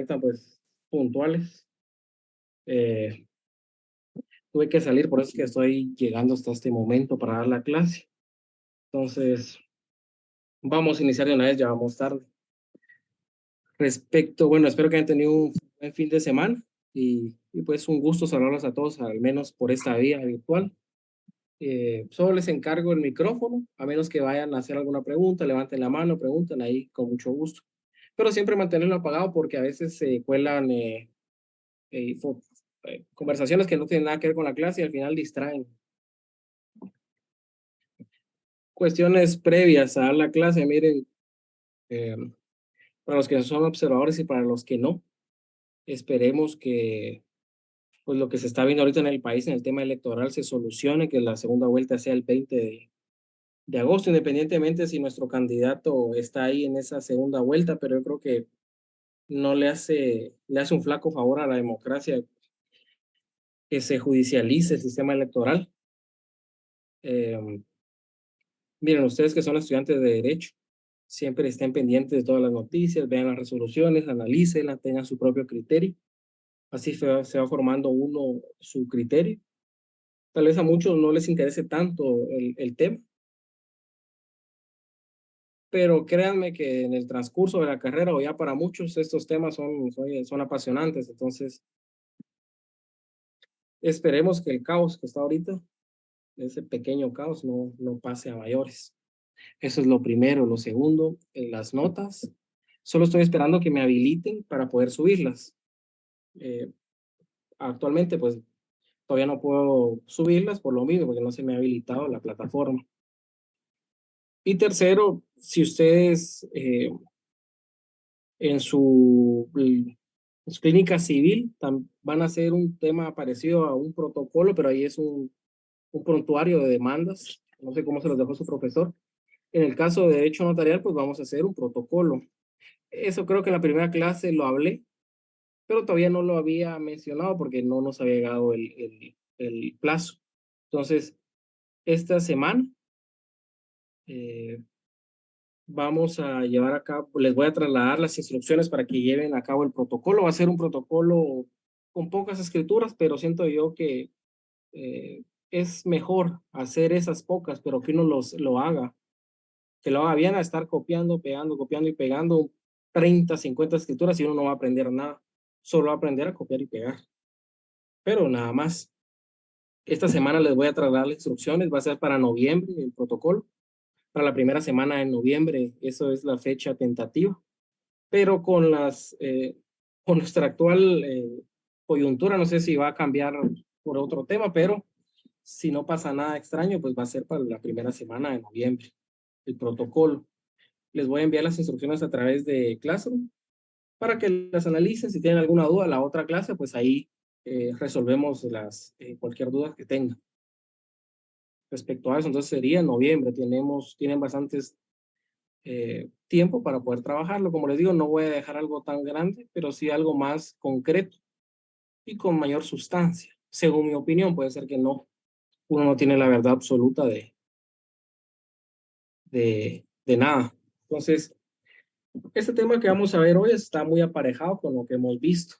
conectan pues puntuales. Eh, Tuve que salir, por eso es que estoy llegando hasta este momento para dar la clase. Entonces, vamos a iniciar de una vez, ya vamos tarde. Respecto, bueno, espero que hayan tenido un buen fin de semana y pues un gusto saludarlos a todos, al menos por esta vía virtual. Solo les encargo el micrófono, a menos que vayan a hacer alguna pregunta, levanten la mano, pregunten ahí con mucho gusto. Pero siempre mantenerlo apagado porque a veces se cuelan eh, fo- conversaciones que no tienen nada que ver con la clase y al final distraen. Cuestiones previas a la clase, miren, eh, para los que son observadores y para los que no, esperemos que pues lo que se está viendo ahorita en el país en el tema electoral se solucione, que la segunda vuelta sea el 20 de agosto, independientemente si nuestro candidato está ahí en esa segunda vuelta, pero yo creo que no le hace un flaco favor a la democracia que se judicialice el sistema electoral. Eh, Miren, ustedes que son estudiantes de Derecho, siempre estén pendientes de todas las noticias, vean las resoluciones, analícenlas, tengan su propio criterio. Así se va formando uno su criterio. Tal vez a muchos no les interese tanto el tema, pero créanme que en el transcurso de la carrera o ya para muchos estos temas son apasionantes. Entonces, esperemos que el caos que está ahorita, ese pequeño caos, no pase a mayores. Eso es lo primero. Lo segundo, las notas. Solo estoy esperando que me habiliten para poder subirlas. Eh, Actualmente, pues, todavía no puedo subirlas por lo mismo, porque no se me ha habilitado la plataforma. Y tercero, si ustedes en su clínica civil van a hacer un tema parecido a un protocolo, pero ahí es un prontuario de demandas. No sé cómo se los dejó su profesor. En el caso de derecho notarial, pues vamos a hacer un protocolo. Eso creo que en la primera clase lo hablé, pero todavía no lo había mencionado porque no nos había llegado el plazo. Entonces, esta semana eh, vamos a llevar a cabo, les voy a trasladar las instrucciones para que lleven a cabo el protocolo. Va a ser un protocolo con pocas escrituras, pero siento yo que es mejor hacer esas pocas, pero que uno lo haga, que lo haga bien a estar copiando, pegando, copiando y pegando 30, 50 escrituras y uno no va a aprender nada, solo va a aprender a copiar y pegar. Pero nada más. Esta semana les voy a trasladar las instrucciones, va a ser para noviembre el protocolo, para la primera semana de noviembre, eso es la fecha tentativa, pero con nuestra actual coyuntura, no sé si va a cambiar por otro tema, pero si no pasa nada extraño, pues va a ser para la primera semana de noviembre el protocolo. Les voy a enviar las instrucciones a través de Classroom para que las analicen. Si tienen alguna duda, la otra clase, pues ahí resolvemos cualquier duda que tengan. Respecto a eso, entonces sería en noviembre. Tienen bastantes tiempo para poder trabajarlo. Como les digo, no voy a dejar algo tan grande, pero sí algo más concreto y con mayor sustancia. Según mi opinión, puede ser que no, uno no tiene la verdad absoluta de nada. Entonces, este tema que vamos a ver hoy está muy aparejado con lo que hemos visto,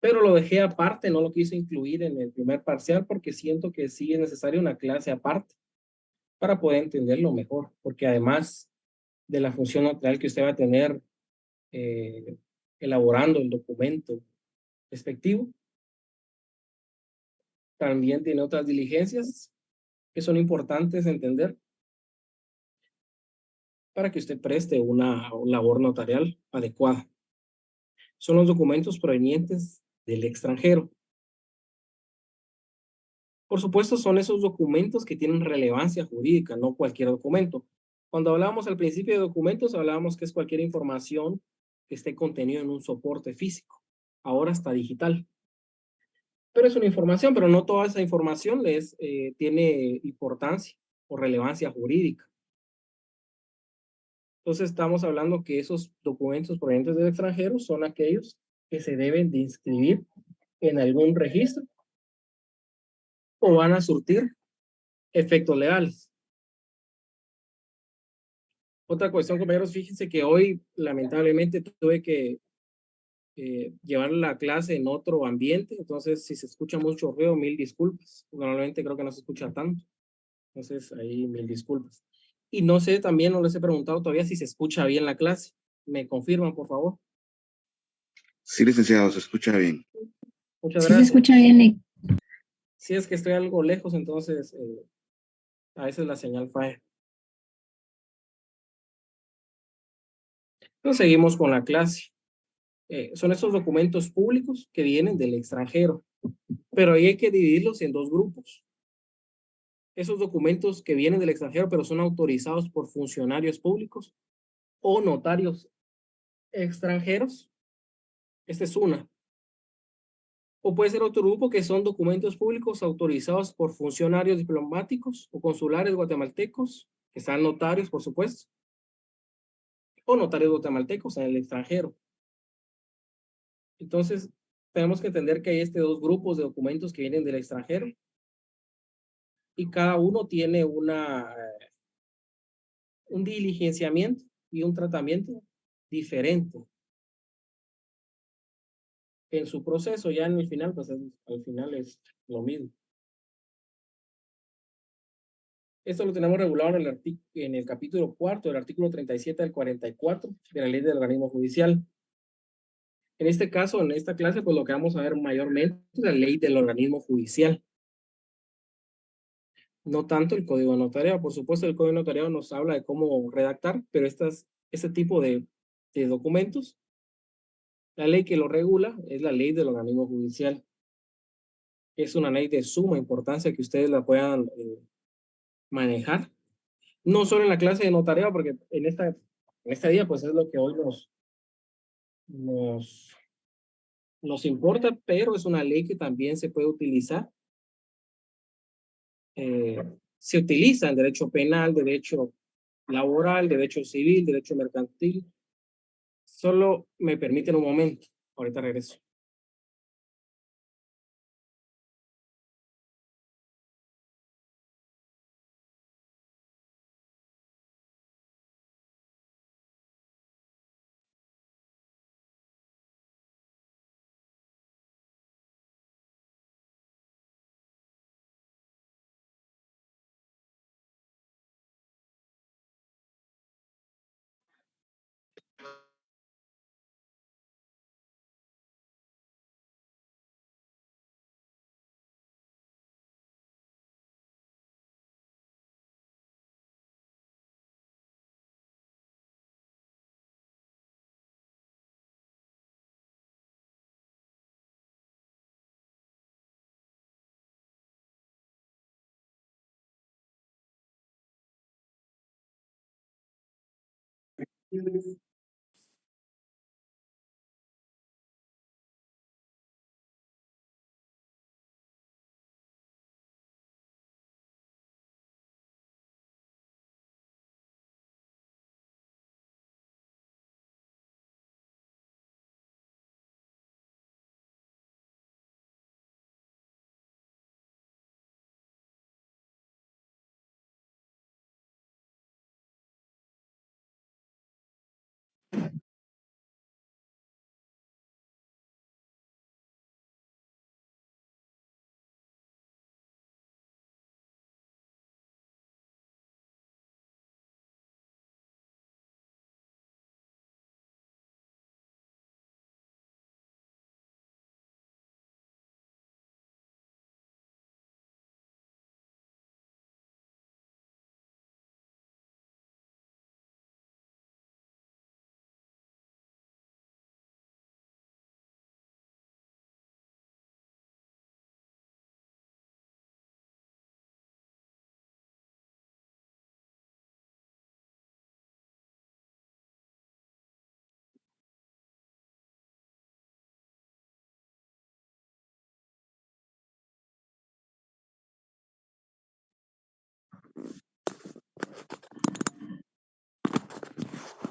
pero lo dejé aparte, no lo quise incluir en el primer parcial porque siento que sí es necesaria una clase aparte para poder entenderlo mejor, porque además de la función notarial que usted va a tener eh, elaborando el documento respectivo, también tiene otras diligencias que son importantes entender para que usted preste una labor notarial adecuada. Son los documentos provenientes del extranjero. Por supuesto, son esos documentos que tienen relevancia jurídica, no cualquier documento. Cuando hablábamos al principio de documentos, hablábamos que es cualquier información que esté contenida en un soporte físico. Ahora está digital. Pero es una información, pero no toda esa información tiene importancia o relevancia jurídica. Entonces estamos hablando que esos documentos provenientes del extranjero son aquellos que se deben de inscribir en algún registro o van a surtir efectos legales. Otra cuestión, compañeros, fíjense que hoy lamentablemente tuve que llevar la clase en otro ambiente, entonces si se escucha mucho ruido, mil disculpas. Normalmente creo que no se escucha tanto, entonces ahí mil disculpas. Y no sé, también no les he preguntado todavía si se escucha bien la clase. ¿Me confirman, por favor? Sí, licenciado, se escucha bien. Muchas Sí se gracias. escucha bien, Nick. Si es que estoy algo lejos, entonces a veces la señal falla. Entonces seguimos con la clase. Son estos documentos públicos que vienen del extranjero, pero ahí hay que dividirlos en dos grupos. Esos documentos que vienen del extranjero, pero son autorizados por funcionarios públicos o notarios extranjeros. Esta es una. O puede ser otro grupo que son documentos públicos autorizados por funcionarios diplomáticos o consulares guatemaltecos, que están notarios, por supuesto, o notarios guatemaltecos en el extranjero. Entonces, tenemos que entender que hay dos grupos de documentos que vienen del extranjero y cada uno tiene un diligenciamiento y un tratamiento diferente en su proceso. Ya en el final, pues al final es lo mismo. Esto lo tenemos regulado en el capítulo 4 del artículo 37 al 44 de la ley del organismo judicial. En este caso, en esta clase, pues lo que vamos a ver mayormente es la ley del organismo judicial. No tanto el código notarial. Por supuesto, el código notarial nos habla de cómo redactar, pero este tipo de documentos, la ley que lo regula es la ley del organismo judicial. Es una ley de suma importancia que ustedes la puedan manejar. No solo en la clase de notariado, porque en este día, pues es lo que hoy nos importa, pero es una ley que también se puede utilizar. Se utiliza en derecho penal, derecho laboral, derecho civil, derecho mercantil. Solo me permiten un momento. Ahorita regreso.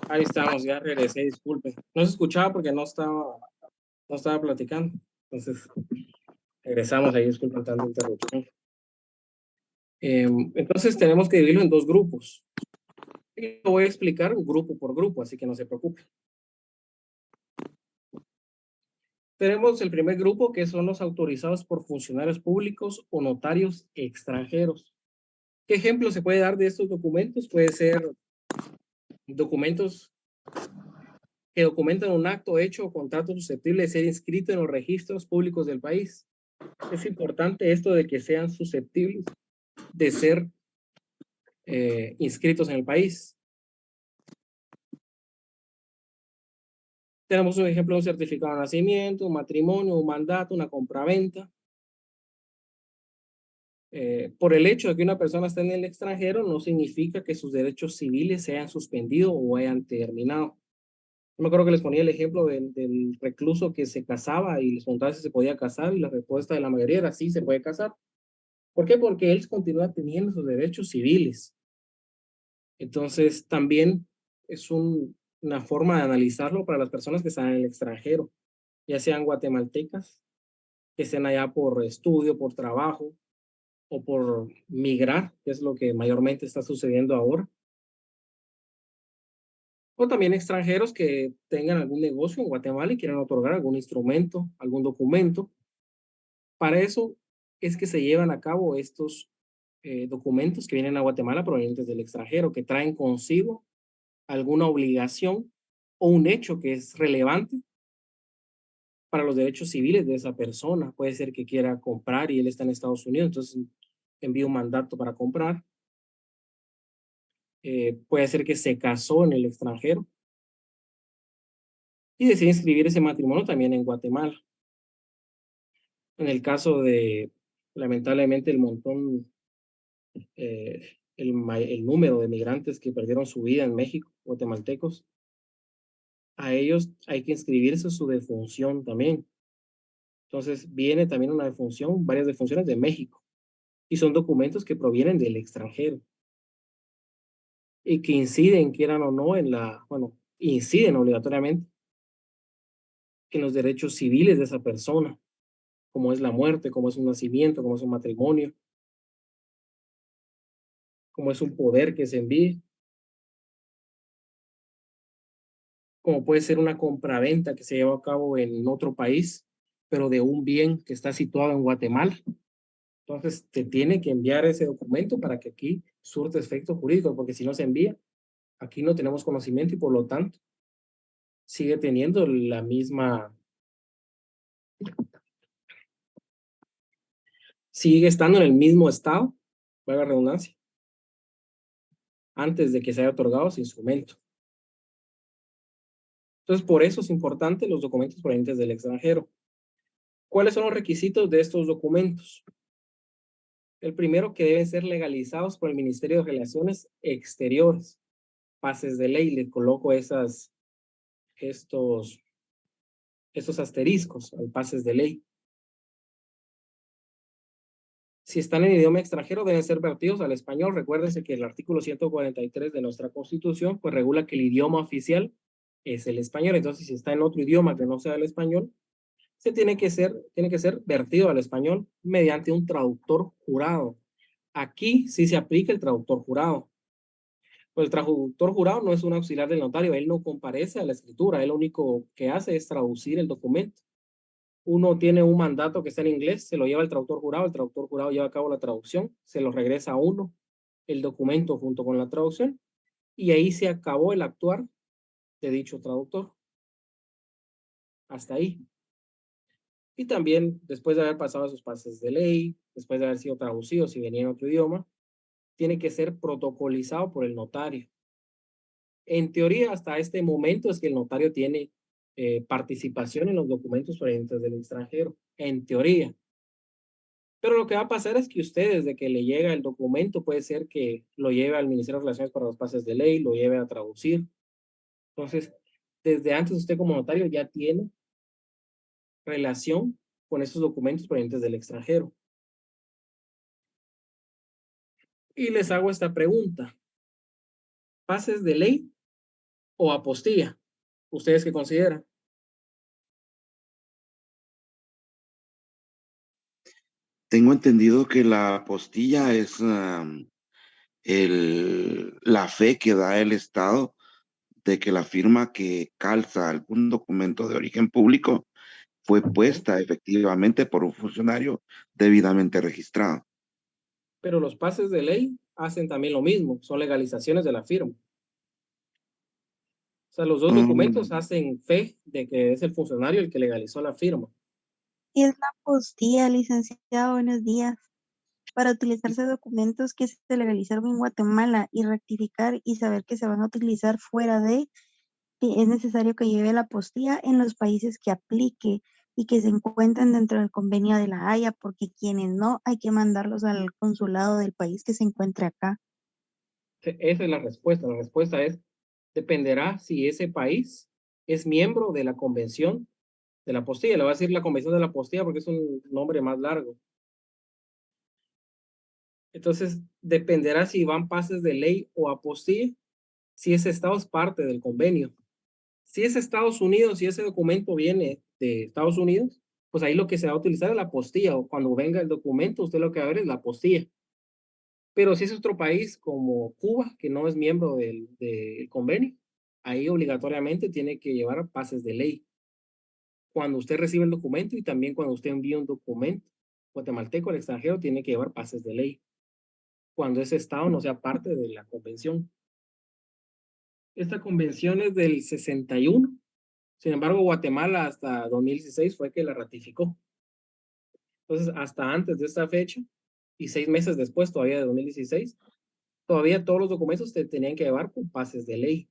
Ahí estamos, ya regresé, disculpe. No se escuchaba porque no estaba platicando. Entonces, regresamos ahí, disculpen tanta interrupción. Entonces, tenemos que dividirlo en dos grupos. Y lo voy a explicar grupo por grupo, así que no se preocupe. Tenemos el primer grupo, que son los autorizados por funcionarios públicos o notarios extranjeros. ¿Qué ejemplo se puede dar de estos documentos? Puede ser documentos que documentan un acto, hecho o contrato susceptible de ser inscrito en los registros públicos del país. Es importante esto de que sean susceptibles de ser inscritos en el país. Tenemos un ejemplo de un certificado de nacimiento, un matrimonio, un mandato, una compraventa. Por el hecho de que una persona esté en el extranjero no significa que sus derechos civiles se hayan suspendido o hayan terminado. Yo me acuerdo que les ponía el ejemplo del recluso que se casaba y les preguntaba si se podía casar, y la respuesta de la mayoría era sí, se puede casar. ¿Por qué? Porque él continúa teniendo sus derechos civiles. Entonces, también es una forma de analizarlo para las personas que están en el extranjero, ya sean guatemaltecas, que estén allá por estudio, por trabajo o por migrar, que es lo que mayormente está sucediendo ahora. O también extranjeros que tengan algún negocio en Guatemala y quieran otorgar algún instrumento, algún documento. Para eso es que se llevan a cabo estos documentos que vienen a Guatemala provenientes del extranjero, que traen consigo alguna obligación o un hecho que es relevante para los derechos civiles de esa persona. Puede ser que quiera comprar y él está en Estados Unidos, entonces envía un mandato para comprar. Puede ser que se casó en el extranjero y decide inscribir ese matrimonio también en Guatemala. En el caso de, lamentablemente, el montón, el número de migrantes que perdieron su vida en México, guatemaltecos, a ellos hay que inscribirse su defunción también. Entonces viene también una defunción, varias defunciones de México, y son documentos que provienen del extranjero y que inciden, quieran o no, inciden obligatoriamente en los derechos civiles de esa persona, como es la muerte, como es un nacimiento, como es un matrimonio, como es un poder que se envíe, como puede ser una compraventa que se lleva a cabo en otro país, pero de un bien que está situado en Guatemala. Entonces, te tiene que enviar ese documento para que aquí surte efecto jurídico, porque si no se envía, aquí no tenemos conocimiento y por lo tanto sigue teniendo la misma, sigue estando en el mismo estado, valga la redundancia, antes de que se haya otorgado ese instrumento. Entonces, por eso es importante los documentos provenientes del extranjero. ¿Cuáles son los requisitos de estos documentos? El primero, que deben ser legalizados por el Ministerio de Relaciones Exteriores. Pases de ley, le coloco estos asteriscos al pases de ley. Si están en idioma extranjero, deben ser vertidos al español. Recuérdense que el artículo 143 de nuestra Constitución pues regula que el idioma oficial es el español. Entonces, si está en otro idioma que no sea el español, tiene que ser vertido al español mediante un traductor jurado. Aquí sí se aplica el traductor jurado. Pues el traductor jurado no es un auxiliar del notario, él no comparece a la escritura, él lo único que hace es traducir el documento. Uno tiene un mandato que está en inglés, se lo lleva el traductor jurado lleva a cabo la traducción, se lo regresa a uno el documento junto con la traducción, y ahí se acabó el actuar de dicho traductor. Hasta ahí. Y también, después de haber pasado esos pases de ley, después de haber sido traducido, si venía en otro idioma, tiene que ser protocolizado por el notario. En teoría, hasta este momento es que el notario tiene participación en los documentos provenientes del extranjero, en teoría. Pero lo que va a pasar es que usted, desde que le llega el documento, puede ser que lo lleve al Ministerio de Relaciones para los pases de ley, lo lleve a traducir. Entonces, desde antes usted como notario ya tiene relación con esos documentos provenientes del extranjero. Y les hago esta pregunta. ¿Pases de ley o apostilla? ¿Ustedes qué consideran? Tengo entendido que la apostilla es la fe que da el Estado de que la firma que calza algún documento de origen público fue puesta efectivamente por un funcionario debidamente registrado. Pero los pases de ley hacen también lo mismo, son legalizaciones de la firma. O sea, los dos documentos Mm, hacen fe de que es el funcionario el que legalizó la firma. Es la apostilla, licenciado, buenos días. Para utilizarse documentos que se legalizaron en Guatemala y rectificar y saber que se van a utilizar fuera de, que es necesario que lleve la apostilla en los países que aplique y que se encuentren dentro del convenio de la Haya, porque quienes no, hay que mandarlos al consulado del país que se encuentre acá. Esa es la respuesta. La respuesta es, dependerá si ese país es miembro de la convención de la apostilla. Le voy a decir la convención de la apostilla porque es un nombre más largo. Entonces, dependerá si van pases de ley o apostilla, si ese estado es parte del convenio. Si es Estados Unidos, si ese documento viene de Estados Unidos, pues ahí lo que se va a utilizar es la apostilla, o cuando venga el documento, usted lo que va a ver es la apostilla. Pero si es otro país como Cuba, que no es miembro del convenio, ahí obligatoriamente tiene que llevar pases de ley. Cuando usted recibe el documento y también cuando usted envía un documento guatemalteco al extranjero, tiene que llevar pases de ley. Cuando ese estado no sea parte de la convención. Esta convención es del 61. Sin embargo, Guatemala hasta 2016 fue que la ratificó. Entonces, hasta antes de esta fecha y 6 meses después, todavía de 2016, todavía todos los documentos te tenían que llevar con pases de ley,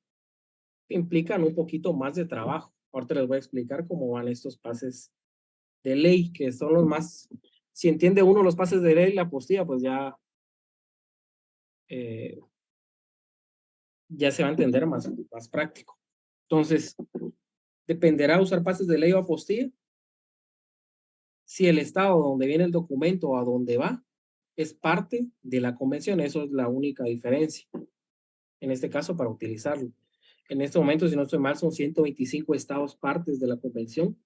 que implican un poquito más de trabajo. Ahorita les voy a explicar cómo van estos pases de ley, que son los más, si entiende uno los pases de ley, la apostilla, pues ya se va a entender más práctico. Entonces, dependerá usar pases de ley o apostilla si el estado donde viene el documento o a donde va es parte de la convención. Eso es la única diferencia. En este caso, para utilizarlo. En este momento, si no estoy mal, son 125 estados partes de la convención.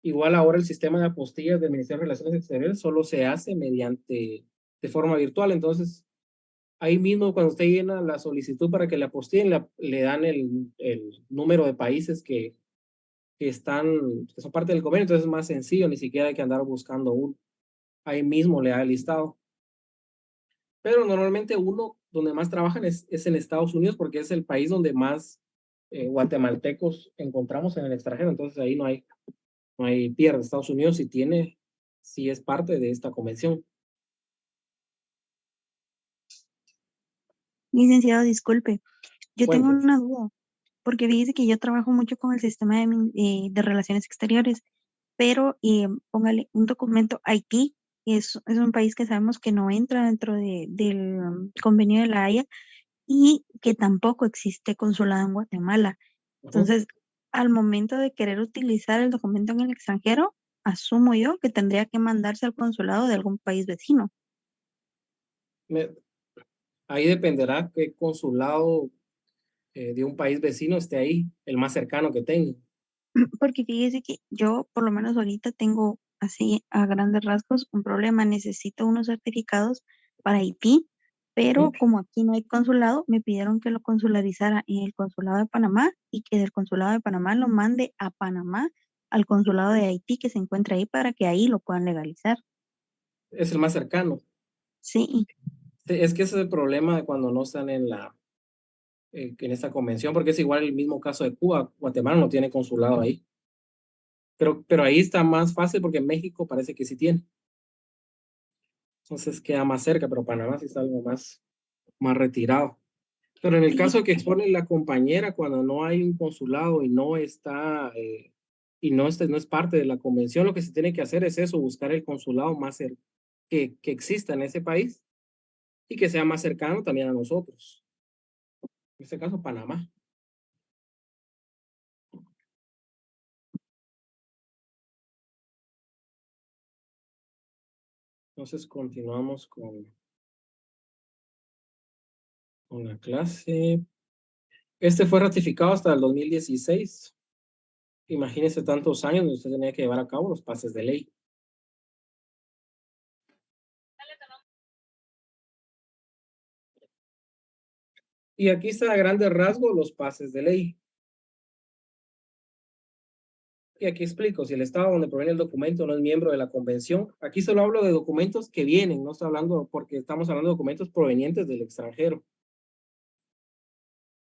Igual ahora el sistema de apostillas del Ministerio de Relaciones Exteriores solo se hace de forma virtual. Entonces, ahí mismo cuando usted llena la solicitud para que le apostillen, le dan el número de países que son parte del convenio. Entonces es más sencillo, ni siquiera hay que andar buscando uno. Ahí mismo le da el listado. Pero normalmente uno donde más trabajan es en Estados Unidos porque es el país donde más guatemaltecos encontramos en el extranjero. Entonces ahí no hay pierde. Estados Unidos sí es parte de esta convención. Licenciado, disculpe, yo tengo Cuente. una duda, porque fíjese que yo trabajo mucho con el sistema de relaciones exteriores, pero póngale un documento Haití, es un país que sabemos que no entra dentro del convenio de la Haya y que tampoco existe consulado en Guatemala. Ujú. Entonces, al momento de querer utilizar el documento en el extranjero, asumo yo que tendría que mandarse al consulado de algún país vecino. Me- Ahí dependerá qué consulado de un país vecino esté ahí, el más cercano que tenga. Porque fíjese que yo, por lo menos ahorita, tengo así a grandes rasgos un problema. Necesito unos certificados para Haití, pero Ujú. como aquí no hay consulado, me pidieron que lo consularizara en el consulado de Panamá y que del consulado de Panamá lo mande a Panamá al consulado de Haití que se encuentra ahí para que ahí lo puedan legalizar. Es el más cercano. Sí, Sí, es que ese es el problema de cuando no están en esta convención, porque es igual el mismo caso de Cuba. Guatemala no tiene consulado ahí. Pero ahí está más fácil porque México parece que sí tiene. Entonces queda más cerca, pero Panamá sí está algo más retirado. Pero en el caso fíjese que que expone la compañera, cuando no hay un consulado y no es parte de la convención, lo que se tiene que hacer es eso, buscar el consulado más cerca que exista en ese país y que sea más cercano también a nosotros. En este caso, Panamá. Entonces, continuamos con la clase. Este fue ratificado hasta el 2016. Imagínese tantos años donde usted tenía que llevar a cabo los pases de ley. Y aquí está a grandes rasgos los pases de ley. Y aquí explico, si el estado donde proviene el documento no es miembro de la convención, aquí solo hablo de documentos que vienen, no estoy hablando, porque estamos hablando de documentos provenientes del extranjero.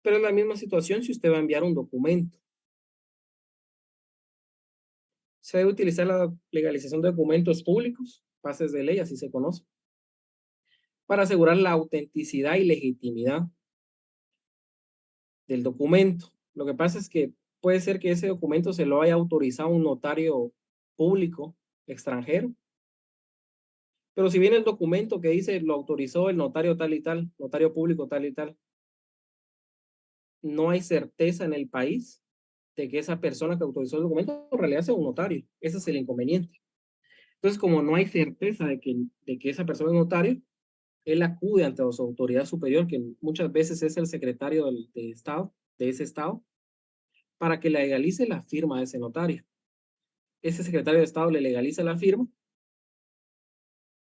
Pero es la misma situación si usted va a enviar un documento. Se debe utilizar la legalización de documentos públicos, pases de ley, así se conoce, para asegurar la autenticidad y legitimidad del documento. Lo que pasa es que puede ser que ese documento se lo haya autorizado un notario público extranjero, pero si viene el documento que dice lo autorizó el notario tal y tal, notario público tal y tal, no hay certeza en el país de que esa persona que autorizó el documento en realidad sea un notario. Ese es el inconveniente. Entonces, como no hay certeza de que esa persona es notario, él acude ante su autoridad superior, que muchas veces es el secretario de Estado, de ese Estado, para que legalice la firma de ese notario. Ese secretario de Estado le legaliza la firma.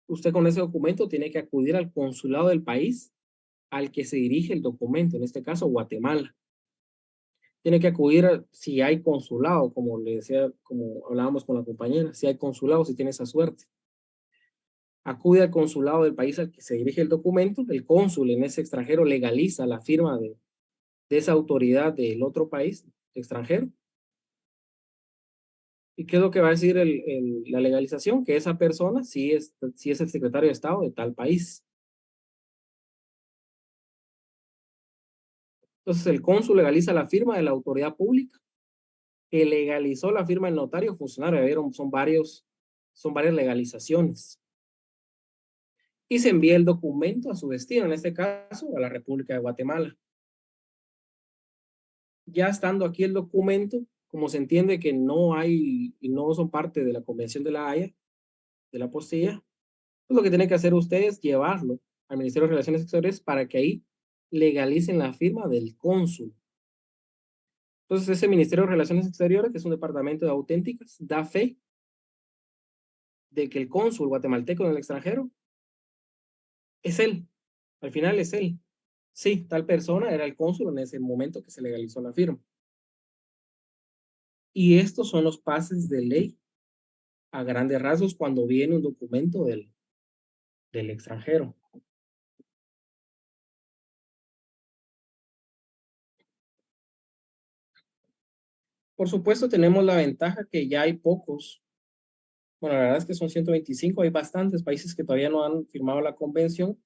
Usted con ese documento tiene que acudir al consulado del país al que se dirige el documento, en este caso Guatemala. Tiene que acudir si hay consulado, como le decía, como hablábamos con la compañera, si hay consulado, si tiene esa suerte. Acude al consulado del país al que se dirige el documento, el cónsul en ese extranjero legaliza la firma de esa autoridad del otro país extranjero. ¿Y qué es lo que va a decir la legalización? Que esa persona sí es el secretario de Estado de tal país. Entonces el cónsul legaliza la firma de la autoridad pública que legalizó la firma del notario funcionario. ¿Vieron? Son varias legalizaciones. Y se envía el documento a su destino, en este caso a la República de Guatemala. Ya estando aquí el documento, como se entiende que no hay y no son parte de la Convención de la Haya, de la apostilla, pues lo que tiene que hacer usted es llevarlo al Ministerio de Relaciones Exteriores para que ahí legalicen la firma del cónsul. Entonces ese Ministerio de Relaciones Exteriores, que es un departamento de auténticas, da fe de que el cónsul guatemalteco en el extranjero es él. Al final es él. Sí, tal persona era el cónsul en ese momento que se legalizó la firma. Y estos son los pases de ley a grandes rasgos cuando viene un documento del extranjero. Por supuesto, tenemos la ventaja que ya hay pocos. Bueno, la verdad es que son 125, hay bastantes países que todavía no han firmado la convención.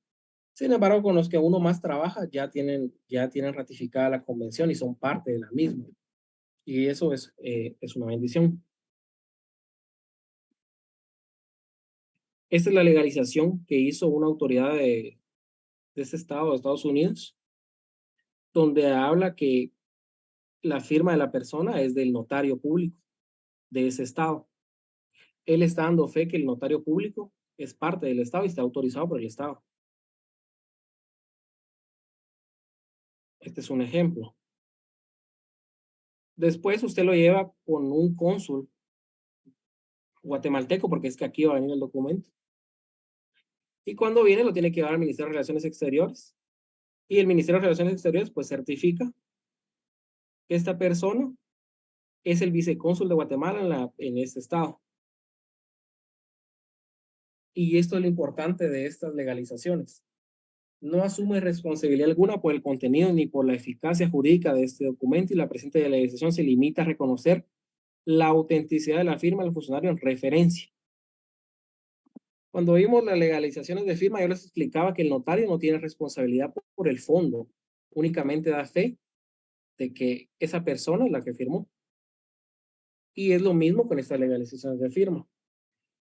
Sin embargo, con los que uno más trabaja ya tienen ratificada la convención y son parte de la misma. Y eso es una bendición. Esta es la legalización que hizo una autoridad de este estado de Estados Unidos, donde habla que la firma de la persona es del notario público de ese estado. Él está dando fe que el notario público es parte del estado y está autorizado por el estado. Este es un ejemplo. Después usted lo lleva con un cónsul guatemalteco, porque es que aquí va a venir el documento. Y cuando viene lo tiene que llevar al Ministerio de Relaciones Exteriores. Y el Ministerio de Relaciones Exteriores pues certifica que esta persona es el vicecónsul de Guatemala en este estado. Y esto es lo importante de estas legalizaciones. No asume responsabilidad alguna por el contenido ni por la eficacia jurídica de este documento y la presente legalización se limita a reconocer la autenticidad de la firma del funcionario en referencia. Cuando vimos las legalizaciones de firma, yo les explicaba que el notario no tiene responsabilidad por el fondo, únicamente da fe de que esa persona es la que firmó. Y es lo mismo con estas legalizaciones de firma.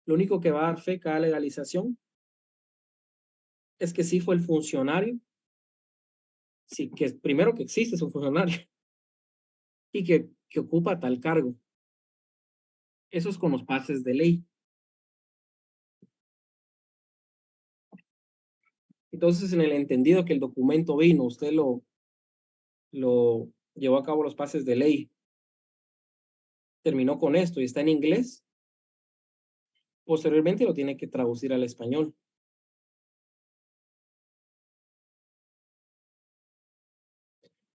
Lo único que va a dar fe cada legalización es que sí fue el funcionario, sí, que primero que existe es un funcionario y que ocupa tal cargo. Eso es con los pases de ley. Entonces, en el entendido que el documento vino, usted lo llevó a cabo los pases de ley, terminó con esto y está en inglés, posteriormente lo tiene que traducir al español.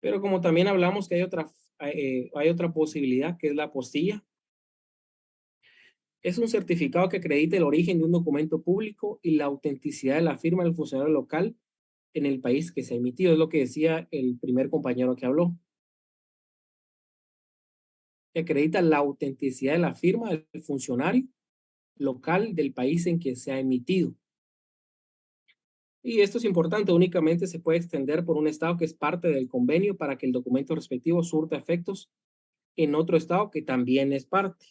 Pero como también hablamos que hay otra posibilidad, que es la apostilla. Es un certificado que acredita el origen de un documento público y la autenticidad de la firma del funcionario local en el país que se ha emitido. Es lo que decía el primer compañero que habló. Que acredita la autenticidad de la firma del funcionario local del país en que se ha emitido. Y esto es importante, únicamente se puede extender por un estado que es parte del convenio para que el documento respectivo surta efectos en otro estado que también es parte.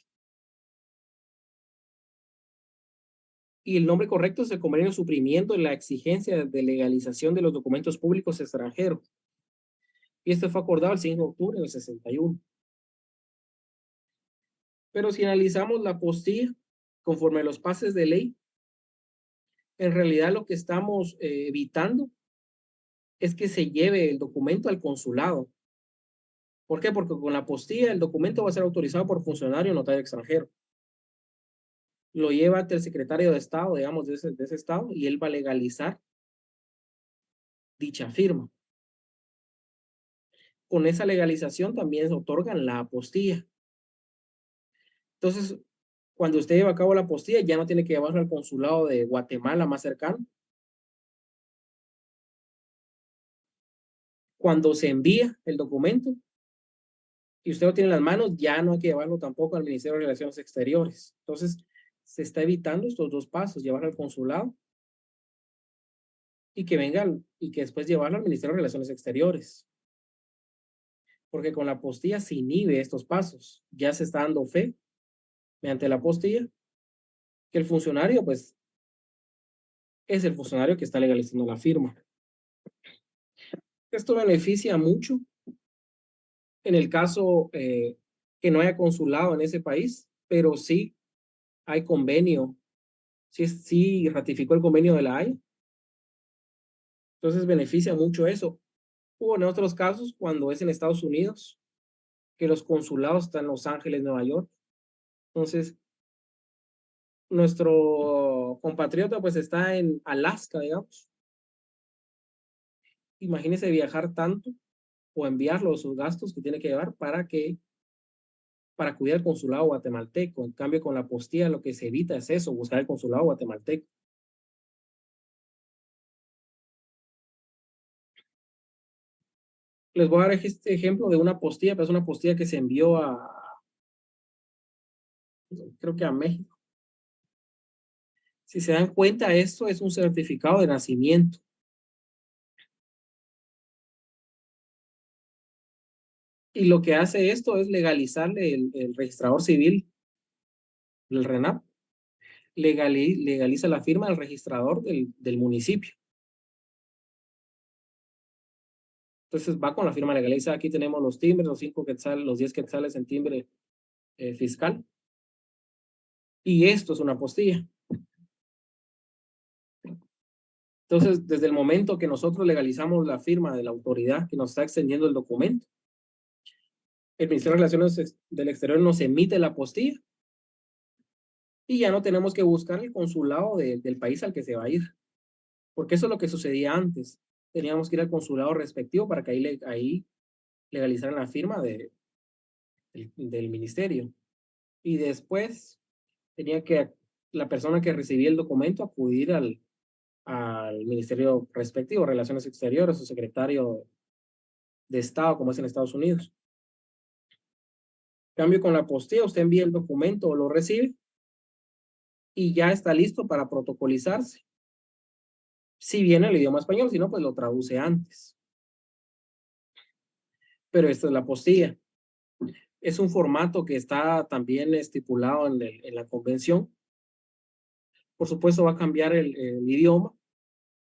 Y el nombre correcto es el convenio suprimiendo la exigencia de legalización de los documentos públicos extranjeros. Y esto fue acordado el 5 de octubre del 61. Pero si analizamos la apostilla conforme a los pases de ley, en realidad lo que estamos evitando es que se lleve el documento al consulado. ¿Por qué? Porque con la apostilla el documento va a ser autorizado por funcionario notario extranjero. Lo lleva ante el secretario de Estado, digamos, de ese Estado, y él va a legalizar dicha firma. Con esa legalización también se otorgan la apostilla. Entonces, cuando usted lleva a cabo la apostilla, ya no tiene que llevarlo al consulado de Guatemala más cercano. Cuando se envía el documento y usted lo tiene en las manos, ya no hay que llevarlo tampoco al Ministerio de Relaciones Exteriores. Entonces, se está evitando estos dos pasos, llevarlo al consulado y que venga y que después llevarlo al Ministerio de Relaciones Exteriores. Porque con la apostilla se inhibe estos pasos. Ya se está dando fe mediante la apostilla que el funcionario, pues, es el funcionario que está legalizando la firma. Esto beneficia mucho en el caso que no haya consulado en ese país, pero sí hay convenio, sí ratificó el convenio de la Haya. Entonces beneficia mucho eso. Hubo en otros casos, cuando es en Estados Unidos, que los consulados están en Los Ángeles, Nueva York. Entonces, nuestro compatriota pues está en Alaska, digamos. Imagínese viajar tanto o enviarlo sus gastos que tiene que llevar para acudir al consulado guatemalteco. En cambio, con la apostilla lo que se evita es eso, buscar el consulado guatemalteco. Les voy a dar este ejemplo de una apostilla, pero es una apostilla que se envió creo que a México. Si se dan cuenta, esto es un certificado de nacimiento. Y lo que hace esto es legalizarle el registrador civil, el RENAP, legaliza la firma del registrador del municipio. Entonces va con la firma legaliza. Aquí tenemos los timbres, los 5 quetzales, los 10 quetzales en timbre fiscal. Y esto es una apostilla. Entonces, desde el momento que nosotros legalizamos la firma de la autoridad que nos está extendiendo el documento, el Ministerio de Relaciones del Exterior nos emite la apostilla y ya no tenemos que buscar el consulado del país al que se va a ir. Porque eso es lo que sucedía antes. Teníamos que ir al consulado respectivo para que ahí legalizaran la firma del ministerio. Y después tenía que la persona que recibía el documento acudir al ministerio respectivo, Relaciones Exteriores o secretario de Estado, como es en Estados Unidos. En cambio, con la apostilla, usted envía el documento o lo recibe y ya está listo para protocolizarse. Si viene el idioma español, si no, pues lo traduce antes. Pero esta es la apostilla. Es un formato que está también estipulado en la convención. Por supuesto, va a cambiar el idioma.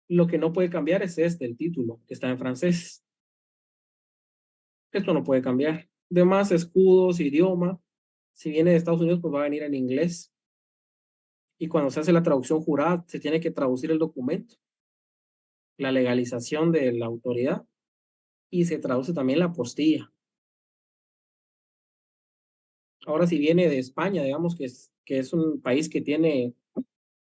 Lo que no puede cambiar es el título, que está en francés. Esto no puede cambiar. Demás escudos, idioma. Si viene de Estados Unidos, pues va a venir en inglés. Y cuando se hace la traducción jurada, se tiene que traducir el documento, la legalización de la autoridad, y se traduce también la apostilla. Ahora, si viene de España, digamos que es un país que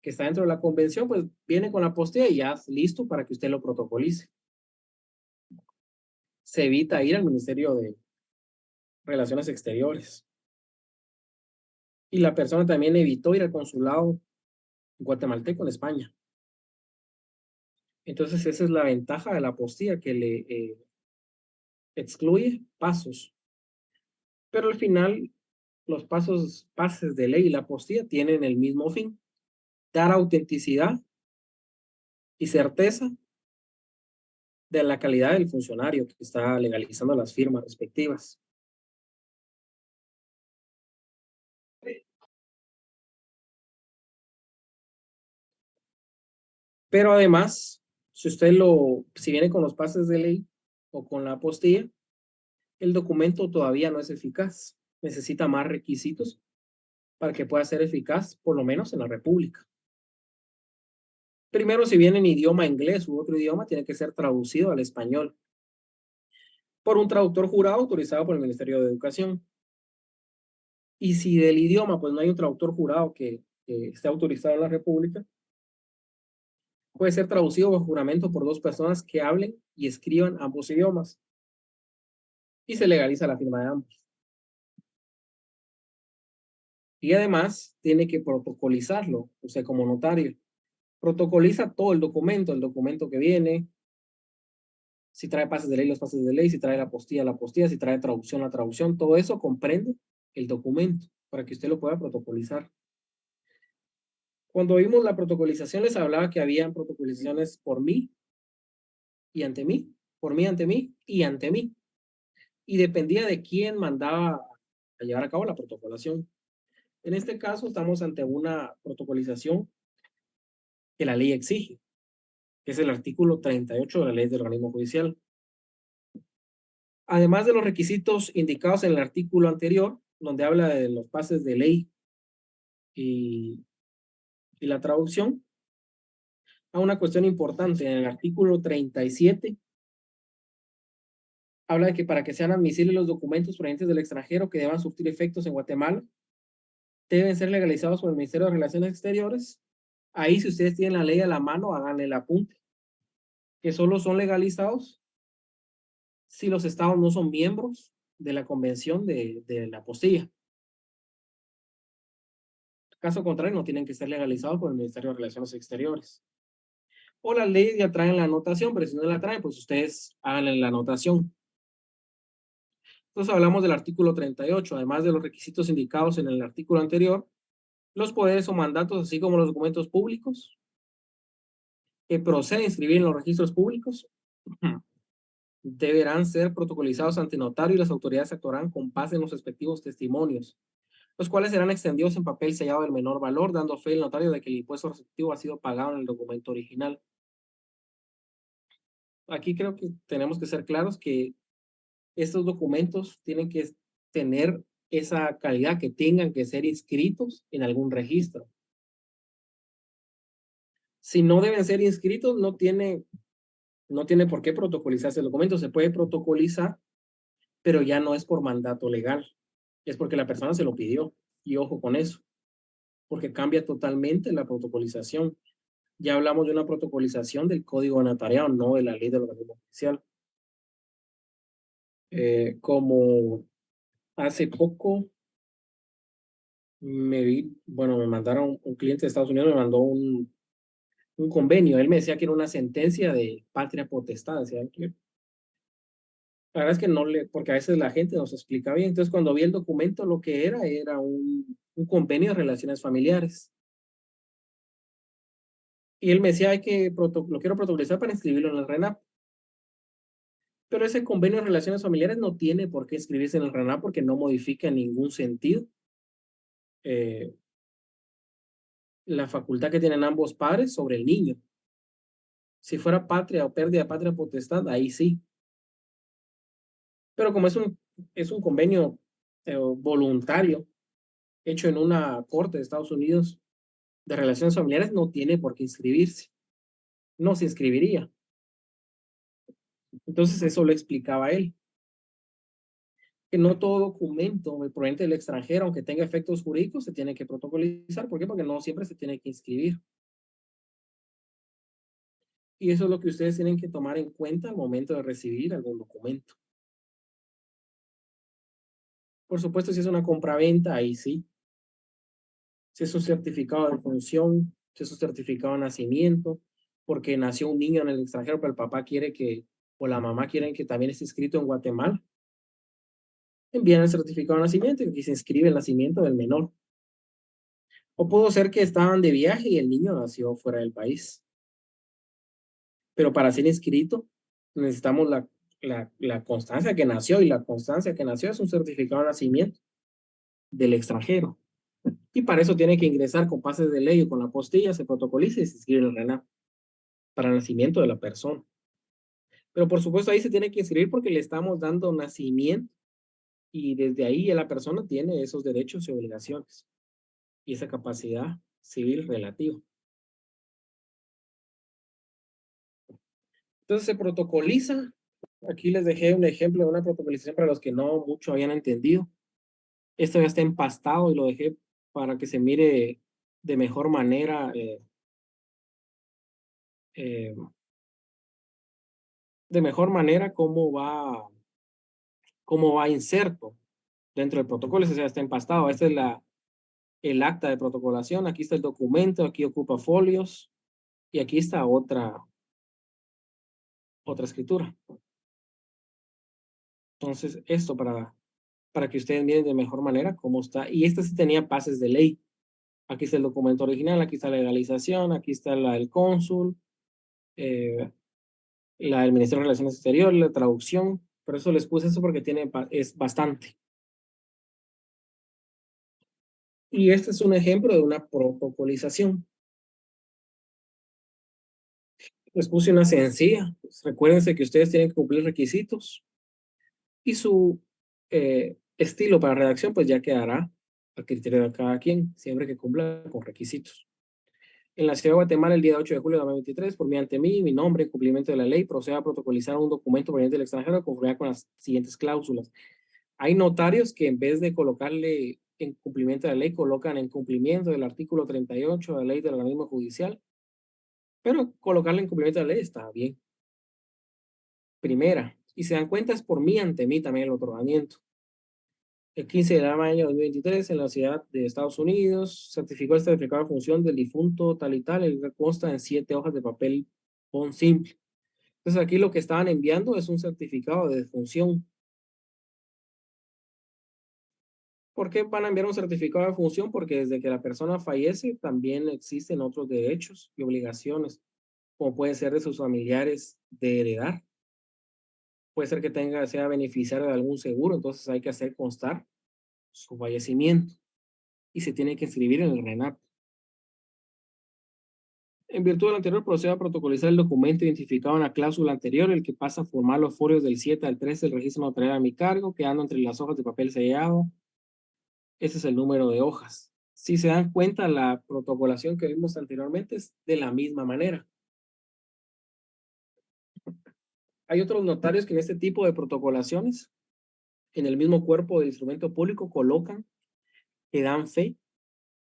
está dentro de la convención, pues viene con la apostilla y ya listo para que usted lo protocolice. se evita ir al Ministerio de Relaciones Exteriores. Y la persona también evitó ir al consulado guatemalteco en España. Entonces esa es la ventaja de la apostilla, que le excluye pasos. Pero al final los pases de ley y la apostilla tienen el mismo fin: dar autenticidad y certeza de la calidad del funcionario que está legalizando las firmas respectivas. Pero además, si viene con los pases de ley o con la apostilla, el documento todavía no es eficaz. Necesita más requisitos para que pueda ser eficaz, por lo menos en la República. Primero, si viene en idioma inglés u otro idioma, tiene que ser traducido al español por un traductor jurado autorizado por el Ministerio de Educación. Y si del idioma, pues no hay un traductor jurado que esté autorizado en la República, puede ser traducido bajo juramento por 2 personas que hablen y escriban ambos idiomas. Y se legaliza la firma de ambos. Y además tiene que protocolizarlo, o sea, como notario. Protocoliza todo el documento que viene, si trae pases de ley, los pases de ley, si trae la apostilla, si trae traducción, la traducción, todo eso comprende el documento para que usted lo pueda protocolizar. Cuando vimos la protocolización, les hablaba que habían protocolizaciones por mí y ante mí, por mí, ante mí y ante mí. Y dependía de quién mandaba a llevar a cabo la protocolación. En este caso, estamos ante una protocolización que la ley exige, que es el artículo 38 de la Ley del Organismo Judicial. Además de los requisitos indicados en el artículo anterior, donde habla de los pases de ley y la traducción, a una cuestión importante. En el artículo 37 habla de que para que sean admisibles los documentos provenientes del extranjero que deban surtir efectos en Guatemala, deben ser legalizados por el Ministerio de Relaciones Exteriores. Ahí, si ustedes tienen la ley a la mano, hagan el apunte, que solo son legalizados si los estados no son miembros de la convención de la apostilla. Caso contrario, no tienen que ser legalizados por el Ministerio de Relaciones Exteriores. O la ley ya traen la anotación, pero si no la traen, pues ustedes hagan la anotación. Entonces hablamos del artículo 38, además de los requisitos indicados en el artículo anterior, los poderes o mandatos, así como los documentos públicos que proceden a inscribir en los registros públicos, deberán ser protocolizados ante notario y las autoridades actuarán con base en los respectivos testimonios, los cuales serán extendidos en papel sellado del menor valor, dando fe el notario de que el impuesto respectivo ha sido pagado en el documento original. Aquí creo que tenemos que ser claros que estos documentos tienen que tener esa calidad, que tengan que ser inscritos en algún registro. Si no deben ser inscritos, no tiene por qué protocolizarse el documento. Se puede protocolizar, pero ya no es por mandato legal. Es porque la persona se lo pidió. Y ojo con eso, porque cambia totalmente la protocolización. Ya hablamos de una protocolización del Código de Notariado, no de la Ley del Organismo Judicial. Como hace poco me mandaron, un cliente de Estados Unidos me mandó un convenio. Él me decía que era una sentencia de patria potestad. Decía que la verdad es que no porque a veces la gente nos explica bien. Entonces, cuando vi el documento, lo que era un convenio de relaciones familiares. Y él me decía, lo quiero protocolizar para inscribirlo en el RENAP. Pero ese convenio de relaciones familiares no tiene por qué inscribirse en el RENAP porque no modifica en ningún sentido la facultad que tienen ambos padres sobre el niño. Si fuera patria o pérdida de patria potestad, ahí sí. Pero como es un convenio voluntario hecho en una corte de Estados Unidos de relaciones familiares, no tiene por qué inscribirse. No se inscribiría. Entonces eso lo explicaba él. Que no todo documento proveniente del extranjero, aunque tenga efectos jurídicos, se tiene que protocolizar. ¿Por qué? Porque no siempre se tiene que inscribir. Y eso es lo que ustedes tienen que tomar en cuenta al momento de recibir algún documento. Por supuesto, si es una compraventa, ahí sí. Si es un certificado de función, si es un certificado de nacimiento, porque nació un niño en el extranjero, pero el papá quiere que, o la mamá quieren que también esté inscrito en Guatemala, envían el certificado de nacimiento y aquí se inscribe el nacimiento del menor. O pudo ser que estaban de viaje y el niño nació fuera del país. Pero para ser inscrito necesitamos la constancia que nació, y la constancia que nació es un certificado de nacimiento del extranjero. Y para eso tiene que ingresar con pases de ley o con la postilla, se protocoliza y se inscribe en el RENAP para el nacimiento de la persona. Pero por supuesto ahí se tiene que inscribir porque le estamos dando nacimiento y desde ahí ya la persona tiene esos derechos y obligaciones y esa capacidad civil relativa. Entonces se protocoliza. Aquí les dejé un ejemplo de una protocolización para los que no mucho habían entendido. Esto ya está empastado y lo dejé para que se mire de mejor manera cómo va inserto dentro del protocolo. Ese ya está empastado. Este es el acta de protocolación. Aquí está el documento, aquí ocupa folios y aquí está otra escritura. Entonces, esto para que ustedes miren de mejor manera cómo está. Y este sí tenía pases de ley. Aquí está el documento original, aquí está la legalización, aquí está la del cónsul, la del Ministerio de Relaciones Exteriores, la traducción. Por eso les puse eso porque es bastante. Y este es un ejemplo de una protocolización. Les puse una sencilla. Pues, recuérdense que ustedes tienen que cumplir requisitos y su estilo para redacción pues ya quedará a criterio de cada quien, siempre que cumpla con requisitos. En la Ciudad de Guatemala, el día 8 de julio de 2023, por mediante mí, mi nombre, en cumplimiento de la ley, proceda a protocolizar un documento proveniente del extranjero conforme con las siguientes cláusulas. Hay notarios que en vez de colocarle en cumplimiento de la ley, colocan en cumplimiento del artículo 38 de la ley del organismo judicial, pero colocarle en cumplimiento de la ley está bien. Primera, y se dan cuenta es por mí, ante mí también el otorgamiento. El 15 de mayo de 2023, en la ciudad de Estados Unidos, certificó el certificado de función del difunto tal y tal, el que consta en 7 hojas de papel bond simple. Entonces aquí lo que estaban enviando es un certificado de defunción. ¿Por qué van a enviar un certificado de función? Porque desde que la persona fallece también existen otros derechos y obligaciones, como puede ser de sus familiares de heredar. Puede ser que sea beneficiario de algún seguro, entonces hay que hacer constar su fallecimiento y se tiene que inscribir en el RENAP. En virtud del anterior, procede a protocolizar el documento identificado en la cláusula anterior, el que pasa a formar los folios del 7 al 13 del registro notarial a mi cargo, quedando entre las hojas de papel sellado. Ese es el número de hojas. Si se dan cuenta, la protocolación que vimos anteriormente es de la misma manera. Hay otros notarios que en este tipo de protocolaciones, en el mismo cuerpo del instrumento público, colocan que dan fe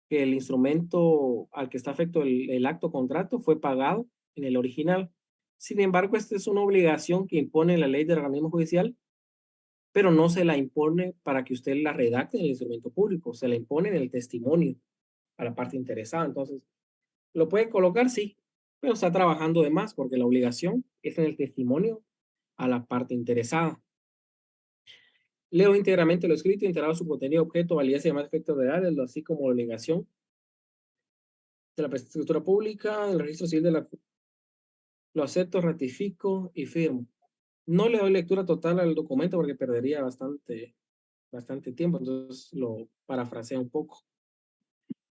que el instrumento al que está afecto el acto contrato fue pagado en el original. Sin embargo, esta es una obligación que impone la ley del organismo judicial, pero no se la impone para que usted la redacte en el instrumento público, se la impone en el testimonio a la parte interesada. Entonces, ¿lo puede colocar? Sí, pero está trabajando de más porque la obligación es en el testimonio a la parte interesada. Leo íntegramente lo escrito, integrado su contenido, objeto, validez y demás efectos reales, así como la obligación de la escritura pública, el registro civil de la... Lo acepto, ratifico y firmo. No le doy lectura total al documento porque perdería bastante tiempo, entonces lo parafraseo un poco.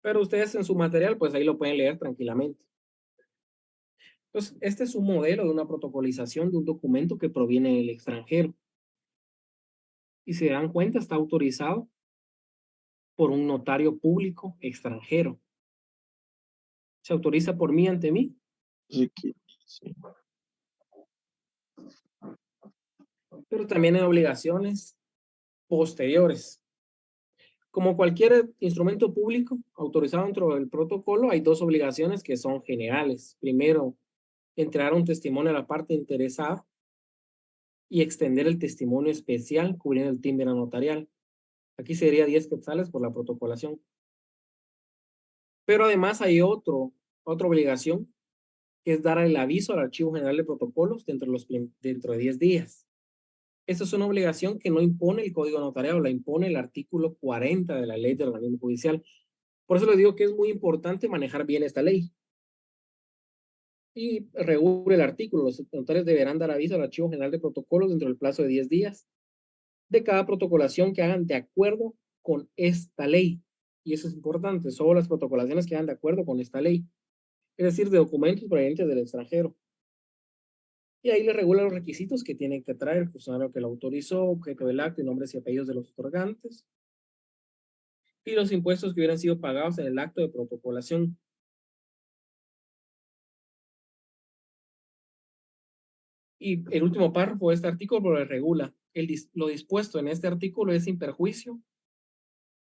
Pero ustedes en su material, pues ahí lo pueden leer tranquilamente. Entonces, este es un modelo de una protocolización de un documento que proviene del extranjero. Y si se dan cuenta, está autorizado por un notario público extranjero. Se autoriza por mí ante mí. Sí. Pero también hay obligaciones posteriores. Como cualquier instrumento público autorizado dentro del protocolo, hay dos obligaciones que son generales. Primero, entregar un testimonio a la parte interesada y extender el testimonio especial cubriendo el timbre notarial. Aquí sería 10 quetzales por la protocolación. Pero además hay otra obligación, que es dar el aviso al Archivo General de Protocolos dentro de 10 días. Esta es una obligación que no impone el Código Notariado, la impone el artículo 40 de la Ley del Organismo Judicial. Por eso les digo que es muy importante manejar bien esta ley. Y regula el artículo: los notarios deberán dar aviso al Archivo General de Protocolos dentro del plazo de 10 días de cada protocolación que hagan de acuerdo con esta ley. Y eso es importante, solo las protocolaciones que hagan de acuerdo con esta ley, es decir, de documentos provenientes del extranjero. Y ahí le regula los requisitos que tiene que traer el funcionario que lo autorizó, objeto del acto y nombres y apellidos de los otorgantes, y los impuestos que hubieran sido pagados en el acto de protocolación. Y el último párrafo de este artículo lo regula. Lo dispuesto en este artículo es sin perjuicio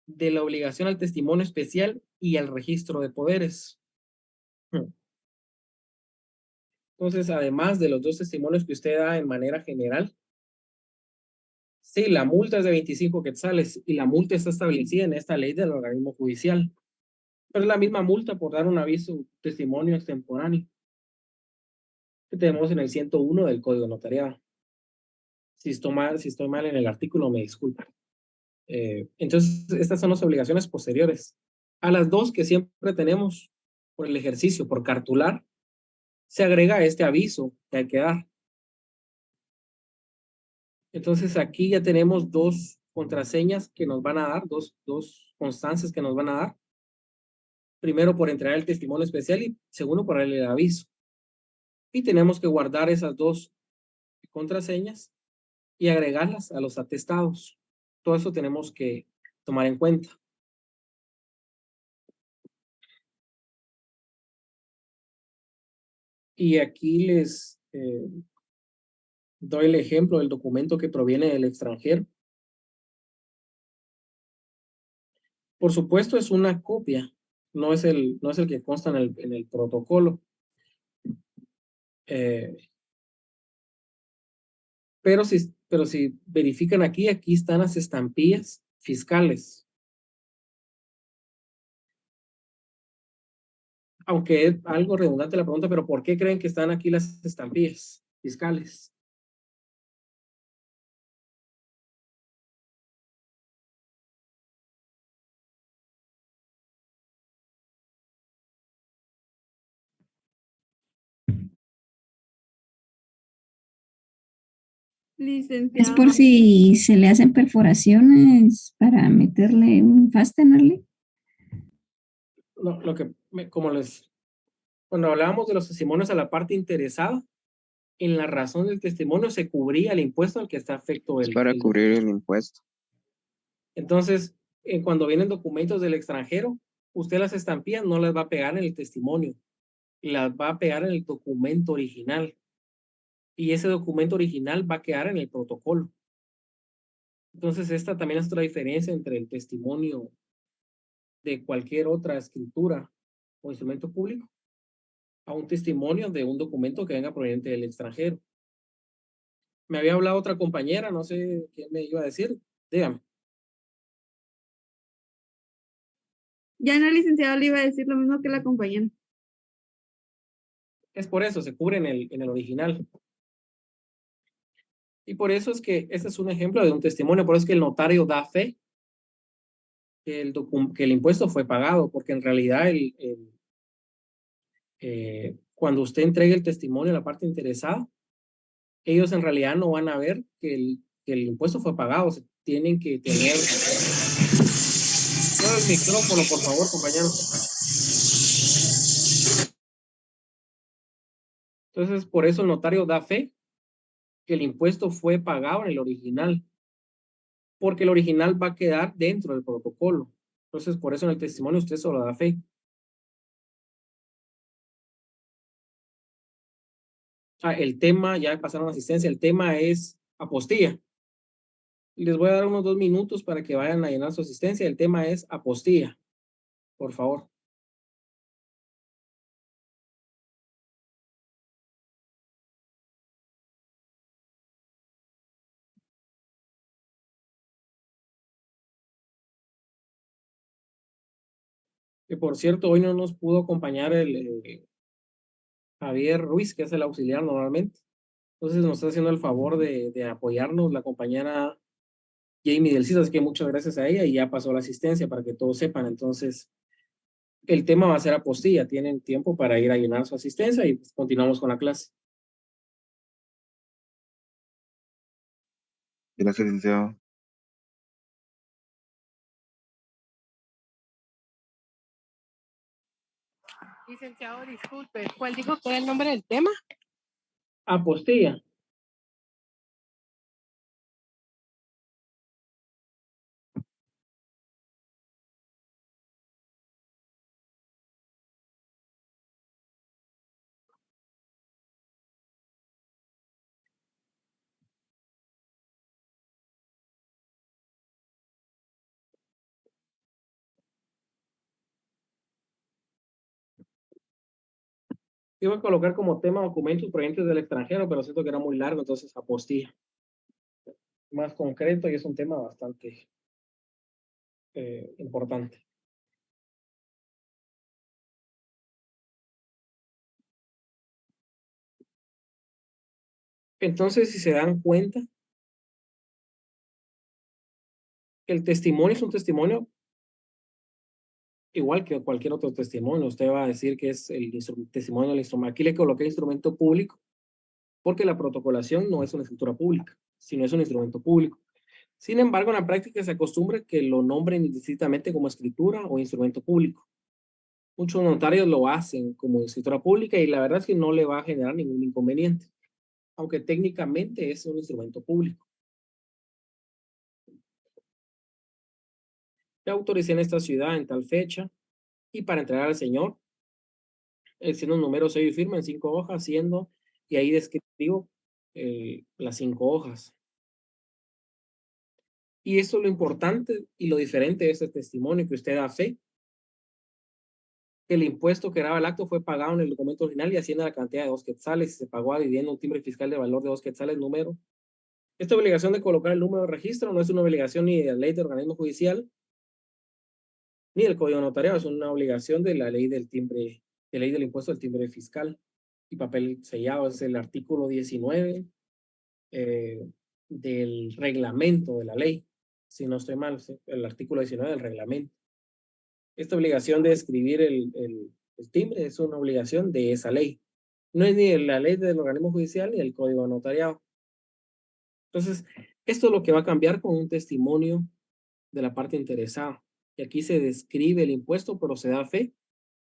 de la obligación al testimonio especial y al registro de poderes. Entonces, además de los dos testimonios que usted da en manera general, sí, la multa es de 25 quetzales y la multa está establecida en esta ley del organismo judicial. Pero es la misma multa por dar un aviso, testimonio extemporáneo, que tenemos en el 101 del Código Notariado. Si estoy mal en el artículo, me disculpa. Entonces, estas son las obligaciones posteriores a las dos que siempre tenemos por el ejercicio, por cartular. Se agrega este aviso que hay que dar. Entonces, aquí ya tenemos dos contraseñas que nos van a dar, dos constancias que nos van a dar. Primero, por entregar el testimonio especial, y segundo, por el aviso. Y tenemos que guardar esas dos contraseñas y agregarlas a los atestados. Todo eso tenemos que tomar en cuenta. Y aquí les doy el ejemplo del documento que proviene del extranjero. Por supuesto, es una copia, no es el que consta en el protocolo. Pero si verifican aquí están las estampillas fiscales. Aunque es algo redundante la pregunta, pero ¿por qué creen que están aquí las estampillas fiscales? Es Licenciado, por si se le hacen perforaciones para meterle un fastenerle. Cuando hablábamos de los testimonios a la parte interesada, en la razón del testimonio se cubría el impuesto al que está afecto Es para cubrir el impuesto. Entonces, cuando vienen documentos del extranjero, usted las estampillas no las va a pegar en el testimonio, las va a pegar en el documento original. Y ese documento original va a quedar en el protocolo. Entonces, esta también es otra diferencia entre el testimonio de cualquier otra escritura o instrumento público a un testimonio de un documento que venga proveniente del extranjero. Me había hablado otra compañera, no sé qué me iba a decir. Dígame. Ya no, licenciado, le iba a decir lo mismo que la compañera. Es por eso, se cubre en el original. Y por eso es que este es un ejemplo de un testimonio, por eso es que el notario da fe que el impuesto fue pagado, porque en realidad cuando usted entregue el testimonio a la parte interesada, ellos en realidad no van a ver que el impuesto fue pagado. O sea, tienen que tener... Cierra el micrófono, por favor, compañero. Entonces, por eso el notario da fe que el impuesto fue pagado en el original, porque el original va a quedar dentro del protocolo. Entonces, por eso en el testimonio usted solo da fe. El tema, ya pasaron a asistencia, el tema es apostilla. Les voy a dar unos 2 minutos para que vayan a llenar su asistencia. El tema es apostilla, por favor. Que por cierto, hoy no nos pudo acompañar el Javier Ruiz, que es el auxiliar normalmente. Entonces nos está haciendo el favor de apoyarnos la compañera Jamie del CIS, así que muchas gracias a ella y ya pasó la asistencia para que todos sepan. Entonces, el tema va a ser apostilla. Tienen tiempo para ir a llenar su asistencia y pues, continuamos con la clase. Gracias, licenciado. Licenciado, disculpe, ¿cuál dijo que era el nombre del tema? Apostilla. Iba a colocar como tema documentos provenientes del extranjero, pero siento que era muy largo, entonces apostilla. Más concreto y es un tema bastante importante. Entonces, si se dan cuenta, el testimonio es un testimonio igual que cualquier otro testimonio. Usted va a decir que es el testimonio del instrumento. Aquí le coloqué instrumento público porque la protocolación no es una escritura pública, sino es un instrumento público. Sin embargo, en la práctica se acostumbra que lo nombren indistintamente como escritura o instrumento público. Muchos notarios lo hacen como escritura pública y la verdad es que no le va a generar ningún inconveniente, aunque técnicamente es un instrumento público. Te autoricé en esta ciudad en tal fecha y para entregar al señor, siendo un número sello y firma en 5 hojas, y ahí describo las 5 hojas. Y esto es lo importante y lo diferente de este testimonio, que usted da fe que el impuesto que grava el acto fue pagado en el documento original y asciende a la cantidad de 2 quetzales y se pagó adhiriendo un timbre fiscal de valor de 2 quetzales número. Esta obligación de colocar el número de registro no es una obligación ni de la ley de organismo judicial ni del código notarial, es una obligación de la ley del timbre, de ley del impuesto del timbre fiscal y papel sellado. Es el artículo 19 del reglamento de la ley, si no estoy mal, el artículo 19 del reglamento. Esta obligación de escribir el timbre es una obligación de esa ley. No es ni de la ley del organismo judicial ni del código notariado. Entonces, esto es lo que va a cambiar con un testimonio de la parte interesada. Y aquí se describe el impuesto, pero se da fe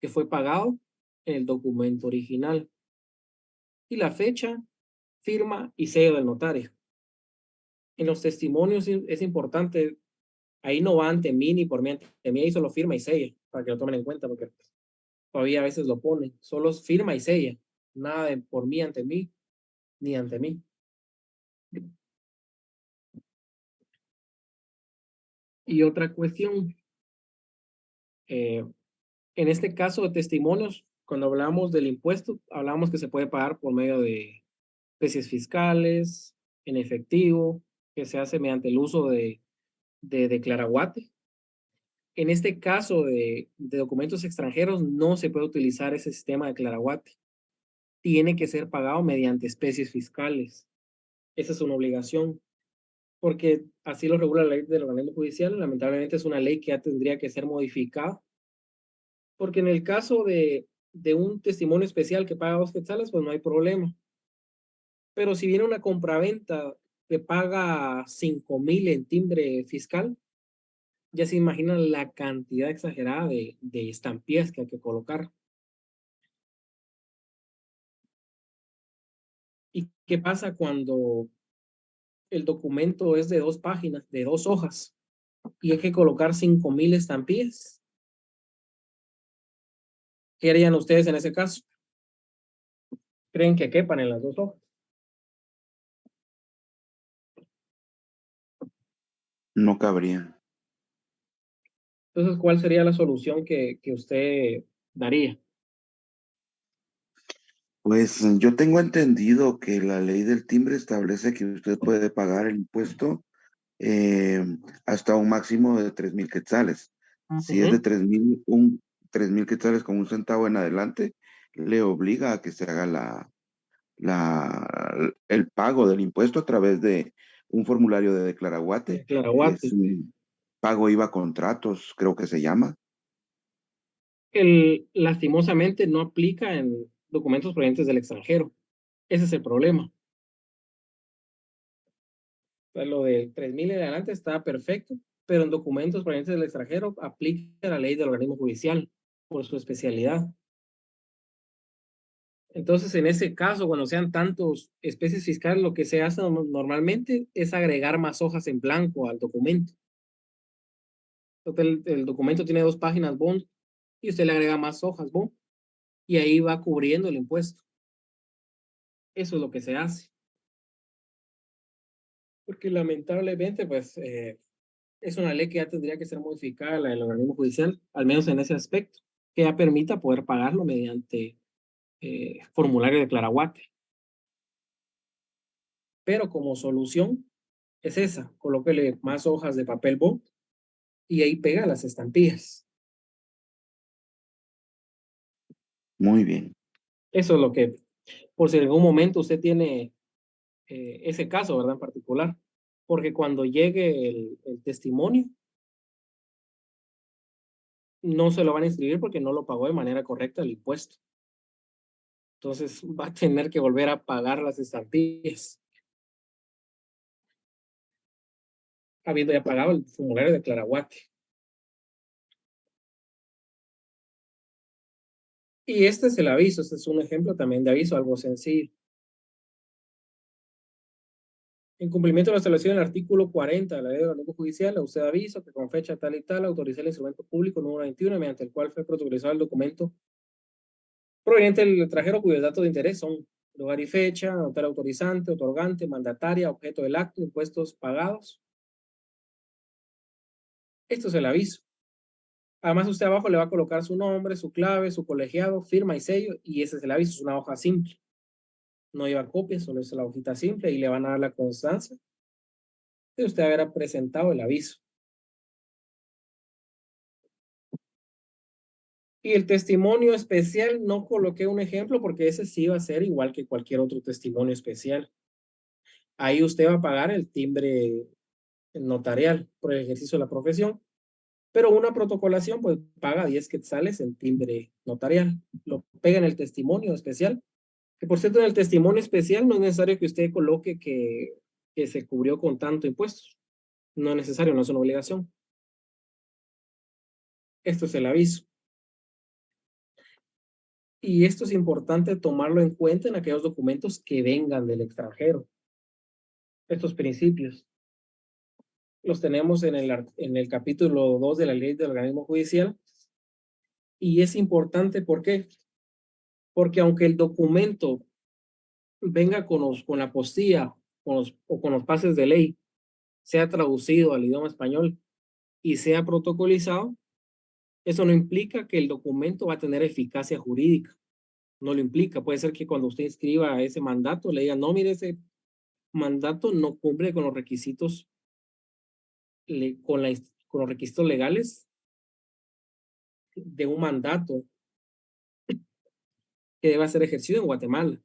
que fue pagado en el documento original. Y la fecha, firma y sello del notario. En los testimonios es importante, ahí no va ante mí ni por mí, ante mí ahí solo firma y sella, para que lo tomen en cuenta, porque todavía a veces lo ponen, solo firma y sella, nada de por mí ante mí, ni ante mí. Y otra cuestión, en este caso de testimonios, cuando hablamos del impuesto, hablamos que se puede pagar por medio de especies fiscales, en efectivo, que se hace mediante el uso de declaraguate. En este caso de documentos extranjeros, no se puede utilizar ese sistema de declaraguate. Tiene que ser pagado mediante especies fiscales. Esa es una obligación, porque así lo regula la ley del organismo judicial. Lamentablemente es una ley que ya tendría que ser modificada, porque en el caso de un testimonio especial que paga 2 quetzales, pues no hay problema. Pero si viene una compraventa que paga 5,000 en timbre fiscal, ya se imaginan la cantidad exagerada de estampillas que hay que colocar. ¿Y qué pasa cuando el documento es de 2 páginas, de 2 hojas, y hay que colocar 5,000 estampillas? ¿Qué harían ustedes en ese caso? ¿Creen que quepan en las 2 hojas? No cabría. Entonces, ¿cuál sería la solución que usted daría? Pues yo tengo entendido que la ley del timbre establece que usted puede pagar el impuesto hasta un máximo de 3,000 quetzales. Si es de 3,000, 3,000 quetzales con 1 centavo en adelante, le obliga a que se haga el pago del impuesto a través de un formulario de declaraguate. Es Claraguate. un pago IVA contratos, creo que se llama. Lastimosamente no aplica en documentos provenientes del extranjero. Ese es el problema. Pues lo de 3,000 en adelante está perfecto, pero en documentos provenientes del extranjero aplica la ley del organismo judicial por su especialidad. Entonces, en ese caso, cuando sean tantos especies fiscales, lo que se hace normalmente es agregar más hojas en blanco al documento. Entonces, el documento tiene 2 páginas bond y usted le agrega más hojas bond y ahí va cubriendo el impuesto. Eso es lo que se hace. Porque lamentablemente, pues, es una ley que ya tendría que ser modificada en el organismo judicial, al menos en ese aspecto, que ya permita poder pagarlo mediante formulario de claraguate. Pero como solución es esa, colóquele más hojas de papel bond y ahí pega las estampillas. Muy bien. Eso es lo que, por si en algún momento usted tiene ese caso, ¿verdad? En particular, porque cuando llegue el testimonio, no se lo van a inscribir porque no lo pagó de manera correcta el impuesto. Entonces va a tener que volver a pagar las estampillas, habiendo ya pagado el formulario de claraguate. Y este es el aviso, este es un ejemplo también de aviso, algo sencillo. En cumplimiento de la establecido en el artículo 40 de la ley de organismo judicial, a usted aviso que con fecha tal y tal autoriza el instrumento público número 21, mediante el cual fue protocolizado el documento proveniente del extranjero cuyos datos de interés son lugar y fecha, notario autorizante, otorgante, mandataria, objeto del acto, impuestos pagados. Esto es el aviso. Además, usted abajo le va a colocar su nombre, su clave, su colegiado, firma y sello, y ese es el aviso, es una hoja simple. No lleva copias, solo es la hojita simple y le van a dar la constancia de usted haber presentado el aviso. Y el testimonio especial, no coloqué un ejemplo porque ese sí va a ser igual que cualquier otro testimonio especial. Ahí usted va a pagar el timbre notarial por el ejercicio de la profesión, pero una protocolación pues paga 10 quetzales en timbre notarial. Lo pega en el testimonio especial, que por cierto en el testimonio especial no es necesario que usted coloque que se cubrió con tanto impuestos. No es necesario, no es una obligación. Esto es el aviso. Y esto es importante tomarlo en cuenta en aquellos documentos que vengan del extranjero. Estos principios los tenemos en el capítulo 2 de la ley del organismo judicial. Y es importante, ¿por qué? Porque aunque el documento venga con la apostilla o con los pases de ley, sea traducido al idioma español y sea protocolizado, eso no implica que el documento va a tener eficacia jurídica. No lo implica. Puede ser que cuando usted escriba ese mandato le diga, no, mire, ese mandato no cumple con los requisitos, con los requisitos legales de un mandato que deba ser ejercido en Guatemala.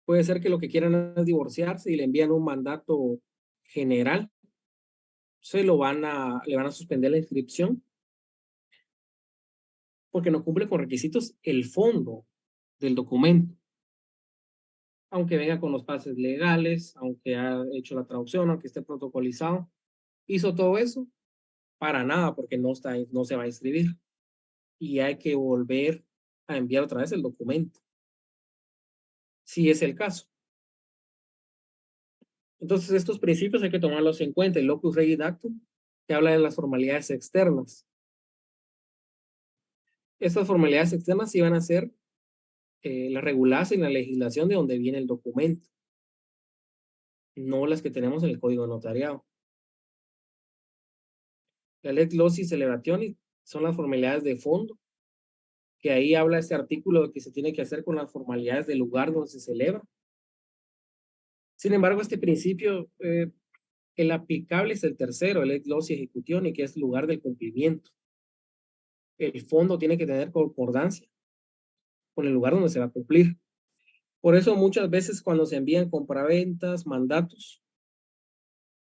Puede ser que lo que quieran es divorciarse y le envían un mandato general. Le van a suspender la inscripción porque no cumple con requisitos el fondo del documento. Aunque venga con los pases legales, aunque haya hecho la traducción, aunque esté protocolizado, hizo todo eso para nada porque no se va a inscribir. Y hay que volver a enviar otra vez el documento, si es el caso. Entonces, estos principios hay que tomarlos en cuenta. El locus rei dactum, que habla de las formalidades externas. Estas formalidades externas sí van a ser las reguladas en la legislación de donde viene el documento, no las que tenemos en el Código Notariado. La lex loci celebrationi son las formalidades de fondo, que ahí habla este artículo de que se tiene que hacer con las formalidades del lugar donde se celebra. Sin embargo, este principio, el aplicable es el tercero, el lex loci executioni, que es lugar del cumplimiento. el fondo tiene que tener concordancia con el lugar donde se va a cumplir. Por eso muchas veces cuando se envían compraventas, mandatos,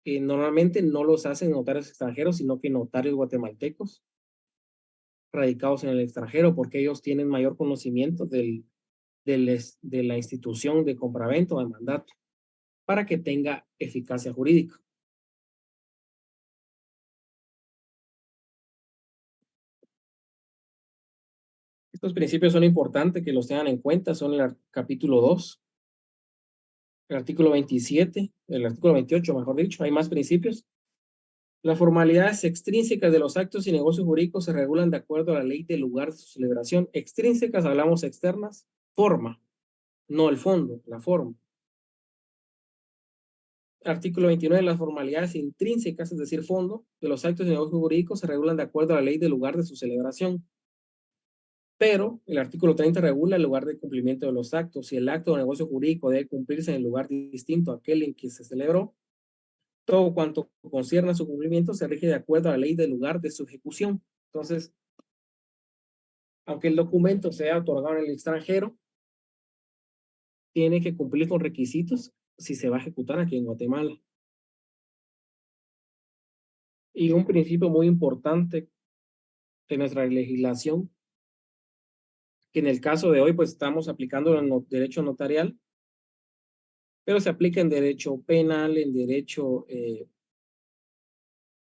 normalmente no los hacen notarios extranjeros, sino que notarios guatemaltecos radicados en el extranjero, porque ellos tienen mayor conocimiento de la institución de compraventa o de mandato, para que tenga eficacia jurídica. Estos principios son importantes que los tengan en cuenta, son el capítulo 2, el artículo 27, el artículo 28, mejor dicho, hay más principios. Las formalidades extrínsecas de los actos y negocios jurídicos se regulan de acuerdo a la ley del lugar de su celebración. Extrínsecas, hablamos externas, forma, no el fondo, la forma. Artículo 29, las formalidades intrínsecas, es decir, fondo, de los actos y negocios jurídicos se regulan de acuerdo a la ley del lugar de su celebración. Pero el artículo 30 regula el lugar de cumplimiento de los actos. Si el acto o negocio jurídico debe cumplirse en el lugar distinto a aquel en que se celebró, todo cuanto concierne a su cumplimiento se rige de acuerdo a la ley del lugar de su ejecución. Entonces, aunque el documento sea otorgado en el extranjero, tiene que cumplir con requisitos si se va a ejecutar aquí en Guatemala. Y un principio muy importante de nuestra legislación, que en el caso de hoy pues estamos aplicando el derecho notarial, pero se aplica en derecho penal, en derecho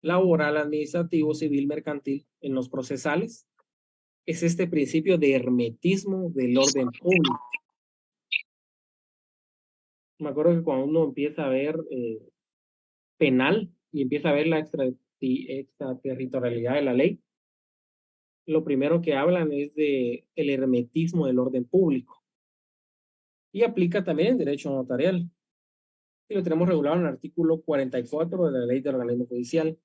laboral, administrativo, civil, mercantil, en los procesales, es este principio de hermetismo del orden público. Me acuerdo que cuando uno empieza a ver penal y empieza a ver la extraterritorialidad de la ley, lo primero que hablan es de el hermetismo del orden público. Y aplica también en derecho notarial. Y lo tenemos regulado en el artículo 44 de la Ley del Organismo Judicial,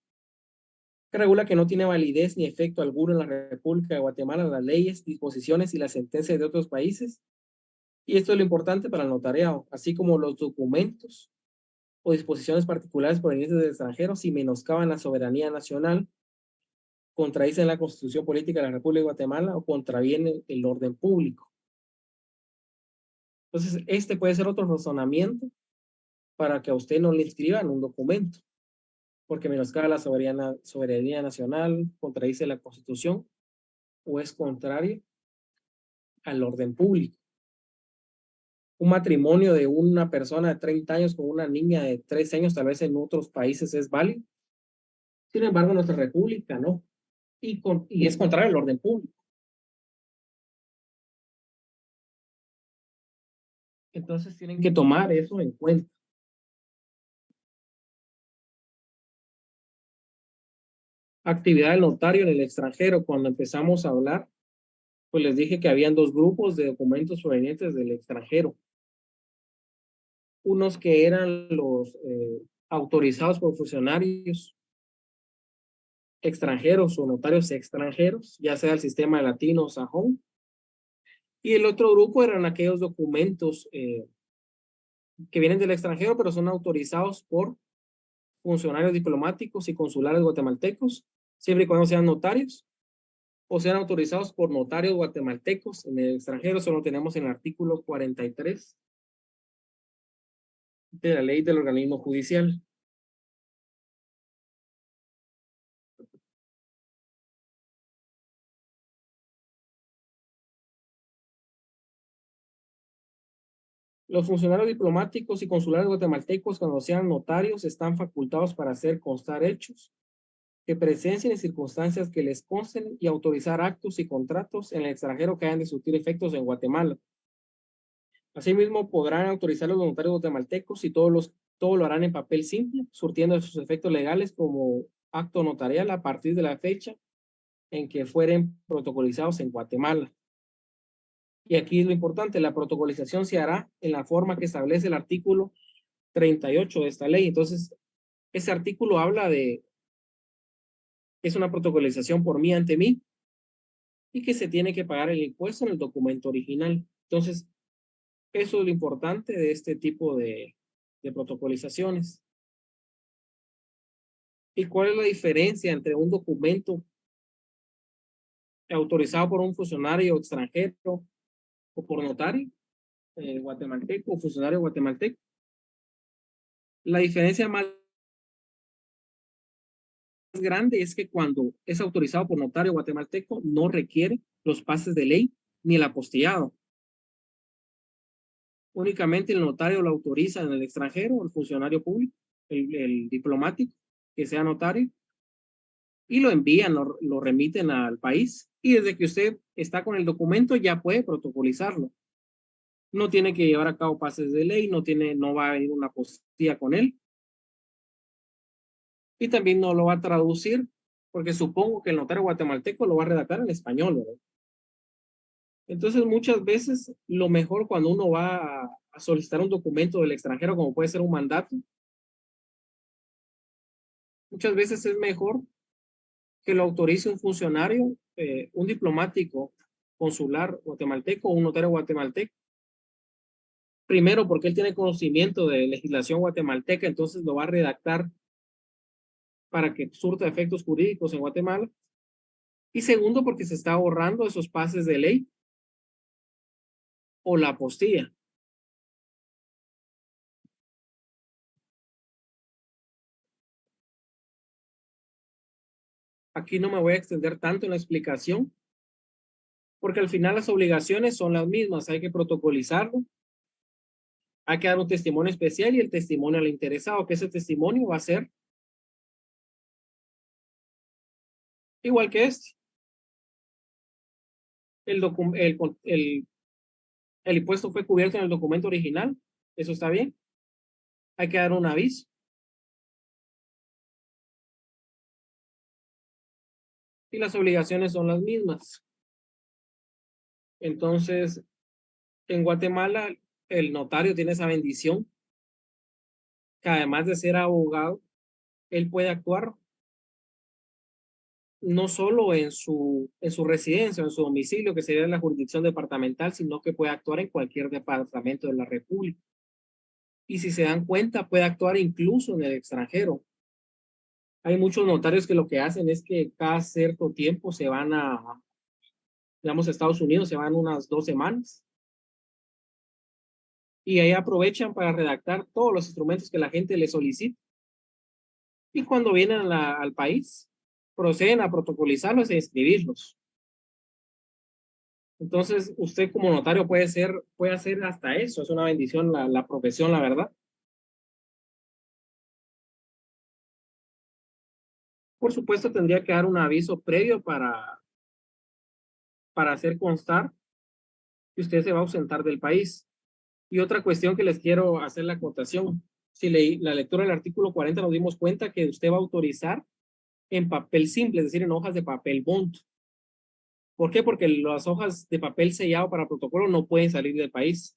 que regula que no tiene validez ni efecto alguno en la República de Guatemala las leyes, disposiciones y las sentencias de otros países. Y esto es lo importante para el notariado, así como los documentos o disposiciones particulares provenientes del extranjero si menoscaban la soberanía nacional, contradicen la Constitución Política de la República de Guatemala o contravienen el orden público. Entonces, este puede ser otro razonamiento para que a usted no le inscriban un documento, porque menoscaba la soberanía nacional, contradice la Constitución o es contrario al orden público. Un matrimonio de una persona de 30 años con una niña de 13 años, tal vez en otros países es válido. Sin embargo, en nuestra república no. Y es contrario al orden público. Entonces tienen que tomar eso en cuenta. Actividad del notario en el extranjero. Cuando empezamos a hablar, pues les dije que habían dos grupos de documentos provenientes del extranjero. Unos que eran los autorizados por funcionarios extranjeros o notarios extranjeros, ya sea el sistema latino o sajón. Y el otro grupo eran aquellos documentos que vienen del extranjero, pero son autorizados por funcionarios diplomáticos y consulares guatemaltecos, siempre y cuando sean notarios, o sean autorizados por notarios guatemaltecos en el extranjero. Solo tenemos en el artículo 43 de la Ley del Organismo Judicial. Los funcionarios diplomáticos y consulares guatemaltecos, cuando sean notarios, están facultados para hacer constar hechos que presencien en circunstancias que les consten y autorizar actos y contratos en el extranjero que hayan de surtir efectos en Guatemala. Asimismo, podrán autorizar los notarios guatemaltecos y todo lo harán en papel simple, surtiendo sus efectos legales como acto notarial a partir de la fecha en que fueren protocolizados en Guatemala. Y aquí es lo importante, la protocolización se hará en la forma que establece el artículo 38 de esta ley. Entonces, ese artículo habla de, es una protocolización por mí ante mí y que se tiene que pagar el impuesto en el documento original. Entonces, eso es lo importante de este tipo de protocolizaciones. ¿Y cuál es la diferencia entre un documento autorizado por un funcionario extranjero o por notario guatemalteco o funcionario guatemalteco. La diferencia más grande es que cuando es autorizado por notario guatemalteco no requiere los pases de ley ni el apostillado. Únicamente el notario lo autoriza en el extranjero, el funcionario público, el diplomático, que sea notario, y lo envían, lo remiten al país. Y desde que usted está con el documento ya puede protocolizarlo. No tiene que llevar a cabo pases de ley, no va a venir una apostilla con él. Y también no lo va a traducir, porque supongo que el notario guatemalteco lo va a redactar en español, ¿verdad? Entonces, muchas veces lo mejor cuando uno va a solicitar un documento del extranjero, como puede ser un mandato, muchas veces es mejor que lo autorice un funcionario, un diplomático consular guatemalteco o un notario guatemalteco. Primero, porque él tiene conocimiento de legislación guatemalteca, entonces lo va a redactar para que surta efectos jurídicos en Guatemala. Y segundo, porque se está ahorrando esos pases de ley o la apostilla. Aquí no me voy a extender tanto en la explicación, porque al final las obligaciones son las mismas. Hay que protocolizarlo, hay que dar un testimonio especial y el testimonio al interesado, que ese testimonio va a ser igual que este. El, el impuesto fue cubierto en el documento original, eso está bien. Hay que dar un aviso. Y las obligaciones son las mismas. Entonces, en Guatemala, el notario tiene esa bendición, que además de ser abogado, él puede actuar no solo en su residencia, en su domicilio, que sería la jurisdicción departamental, sino que puede actuar en cualquier departamento de la República. Y si se dan cuenta, puede actuar incluso en el extranjero. Hay muchos notarios que lo que hacen es que cada cierto tiempo se van digamos, a Estados Unidos, se van unas 2 semanas. Y ahí aprovechan para redactar todos los instrumentos que la gente les solicita. Y cuando vienen al país, proceden a protocolizarlos e inscribirlos. Entonces, usted como notario puede hacer hasta eso. Es una bendición la profesión, la verdad. Por supuesto, tendría que dar un aviso previo para hacer constar que usted se va a ausentar del país. Y otra cuestión que les quiero hacer la acotación. Si leí la lectura del artículo 40, nos dimos cuenta que usted va a autorizar en papel simple, es decir, en hojas de papel bond. ¿Por qué? Porque las hojas de papel sellado para protocolo no pueden salir del país.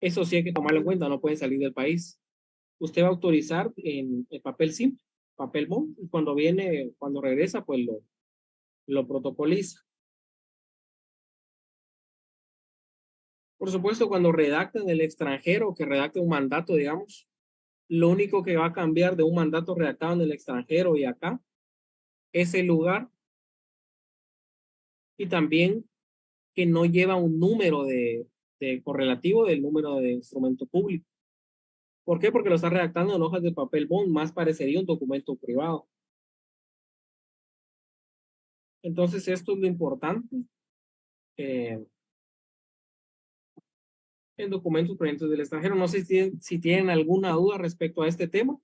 Eso sí hay que tomarlo en cuenta, no pueden salir del país. Usted va a autorizar en papel simple, papel bond, y cuando regresa, pues lo protocoliza. Por supuesto, cuando redacten en el extranjero, que redacte un mandato, digamos, lo único que va a cambiar de un mandato redactado en el extranjero y acá es el lugar, y también que no lleva un número de correlativo del número de instrumento público. ¿Por qué? Porque lo está redactando en hojas de papel bond, más parecería un documento privado. Entonces, esto es lo importante en documentos provenientes del extranjero. No sé si tienen alguna duda respecto a este tema.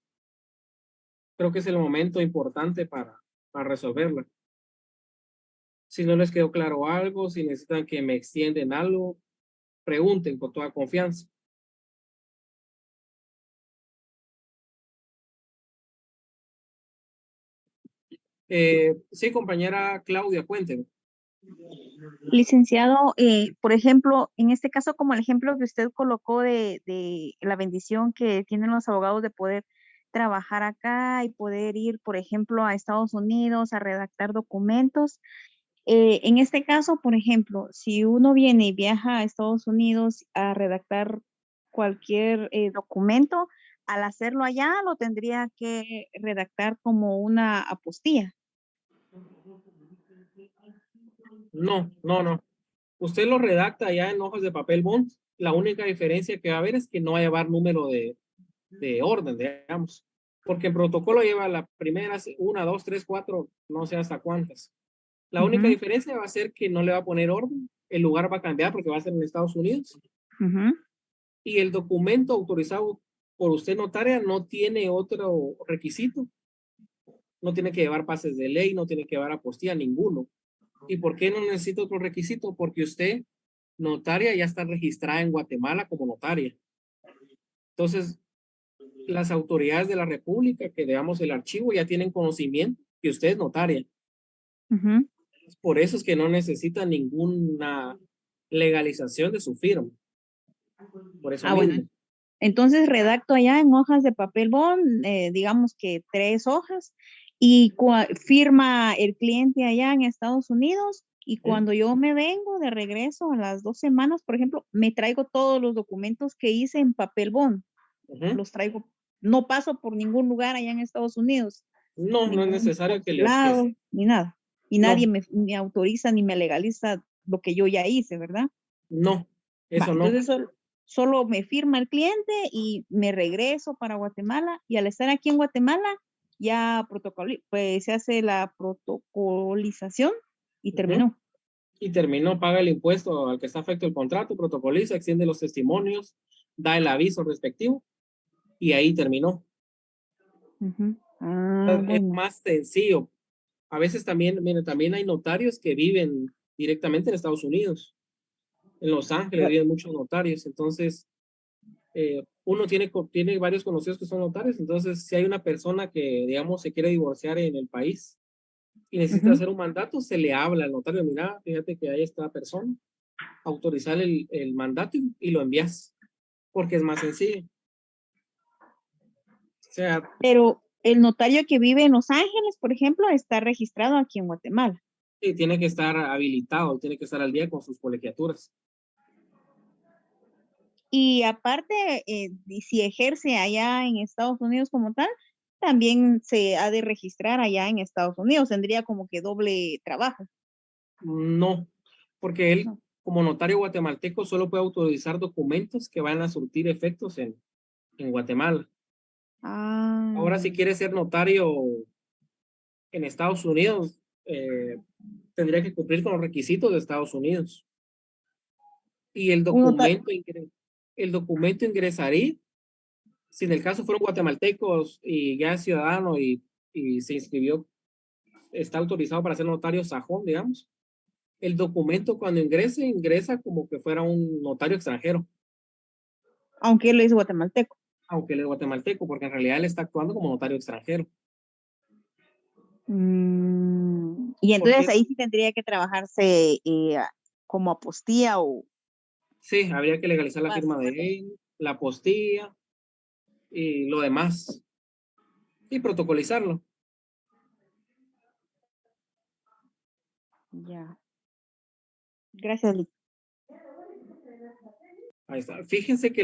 Creo que es el momento importante para resolverla. Si no les quedó claro algo, si necesitan que me extienden algo, pregunten con toda confianza. Sí, compañera Claudia, cuéntenme. Licenciado, por ejemplo, en este caso, como el ejemplo que usted colocó de la bendición que tienen los abogados de poder trabajar acá y poder ir, por ejemplo, a Estados Unidos a redactar documentos. En este caso, por ejemplo, si uno viene y viaja a Estados Unidos a redactar cualquier documento, al hacerlo allá lo tendría que redactar como una apostilla. No. Usted lo redacta ya en hojas de papel bond. La única diferencia que va a haber es que no va a llevar número de orden, digamos. Porque el protocolo lleva la primera, 1, 2, 3, 4, no sé hasta cuántas. La única Ujú, diferencia va a ser que no le va a poner orden. El lugar va a cambiar porque va a ser en Estados Unidos. ujú. Y el documento autorizado por usted notaria no tiene otro requisito. No tiene que llevar pases de ley, no tiene que llevar apostilla, ninguno. ¿Y por qué no necesita otro requisito? Porque usted, notaria, ya está registrada en Guatemala como notaria. Entonces, las autoridades de la República, que digamos el archivo, ya tienen conocimiento que usted es notaria. Ujú. Por eso es que no necesita ninguna legalización de su firma. Por eso Ah, bueno. mismo. Entonces redacto allá en hojas de papel bond, digamos que 3 hojas, y firma el cliente allá en Estados Unidos, y cuando yo me vengo de regreso a las 2 semanas, por ejemplo, me traigo todos los documentos que hice en papel bond, los traigo, no paso por ningún lugar allá en Estados Unidos, No, no es ningún necesario consulado, ni nada, y nadie no, me autoriza ni me legaliza lo que yo ya hice, ¿verdad? no, Va, eso no. entonces solo me firma el cliente y me regreso para Guatemala, y al estar aquí en Guatemala ya pues se hace la protocolización y terminó. Y terminó, paga el impuesto al que está afecto el contrato, protocoliza, extiende los testimonios, da el aviso respectivo y ahí terminó. Ujú. Ah, Es bueno. más sencillo. A veces también, mire, también hay notarios que viven directamente en Estados Unidos. En Los Ángeles viven muchos notarios. Entonces, uno tiene varios conocidos que son notarios. Entonces, si hay una persona que, digamos, se quiere divorciar en el país y necesita Ujú. hacer un mandato, se le habla al notario, mira, fíjate que hay esta persona, autorizar el mandato y lo envías, porque es más sencillo. O sea, Pero el notario que vive en Los Ángeles, por ejemplo, está registrado aquí en Guatemala. sí, tiene que estar habilitado, tiene que estar al día con sus colegiaturas. Y aparte, y si ejerce allá en Estados Unidos como tal, también se ha de registrar allá en Estados Unidos. Tendría como que doble trabajo. No, porque él, No. como notario guatemalteco, solo puede autorizar documentos que van a surtir efectos en Guatemala. Ah, Ahora, ya. si quiere ser notario en Estados Unidos, tendría que cumplir con los requisitos de Estados Unidos. Y el documento ingresaría, si en el caso fueron guatemaltecos y ya es ciudadano y se inscribió, está autorizado para ser notario sajón, digamos. El documento cuando ingresa como que fuera un notario extranjero, Aunque él es guatemalteco. aunque él es guatemalteco, porque en realidad él está actuando como notario extranjero. Y entonces Porque ahí sí tendría que trabajarse como apostilla o sí, habría que legalizar la más. firma de él, la apostilla y lo demás, y protocolizarlo. Ya. Gracias, Liz. Ahí está. Fíjense que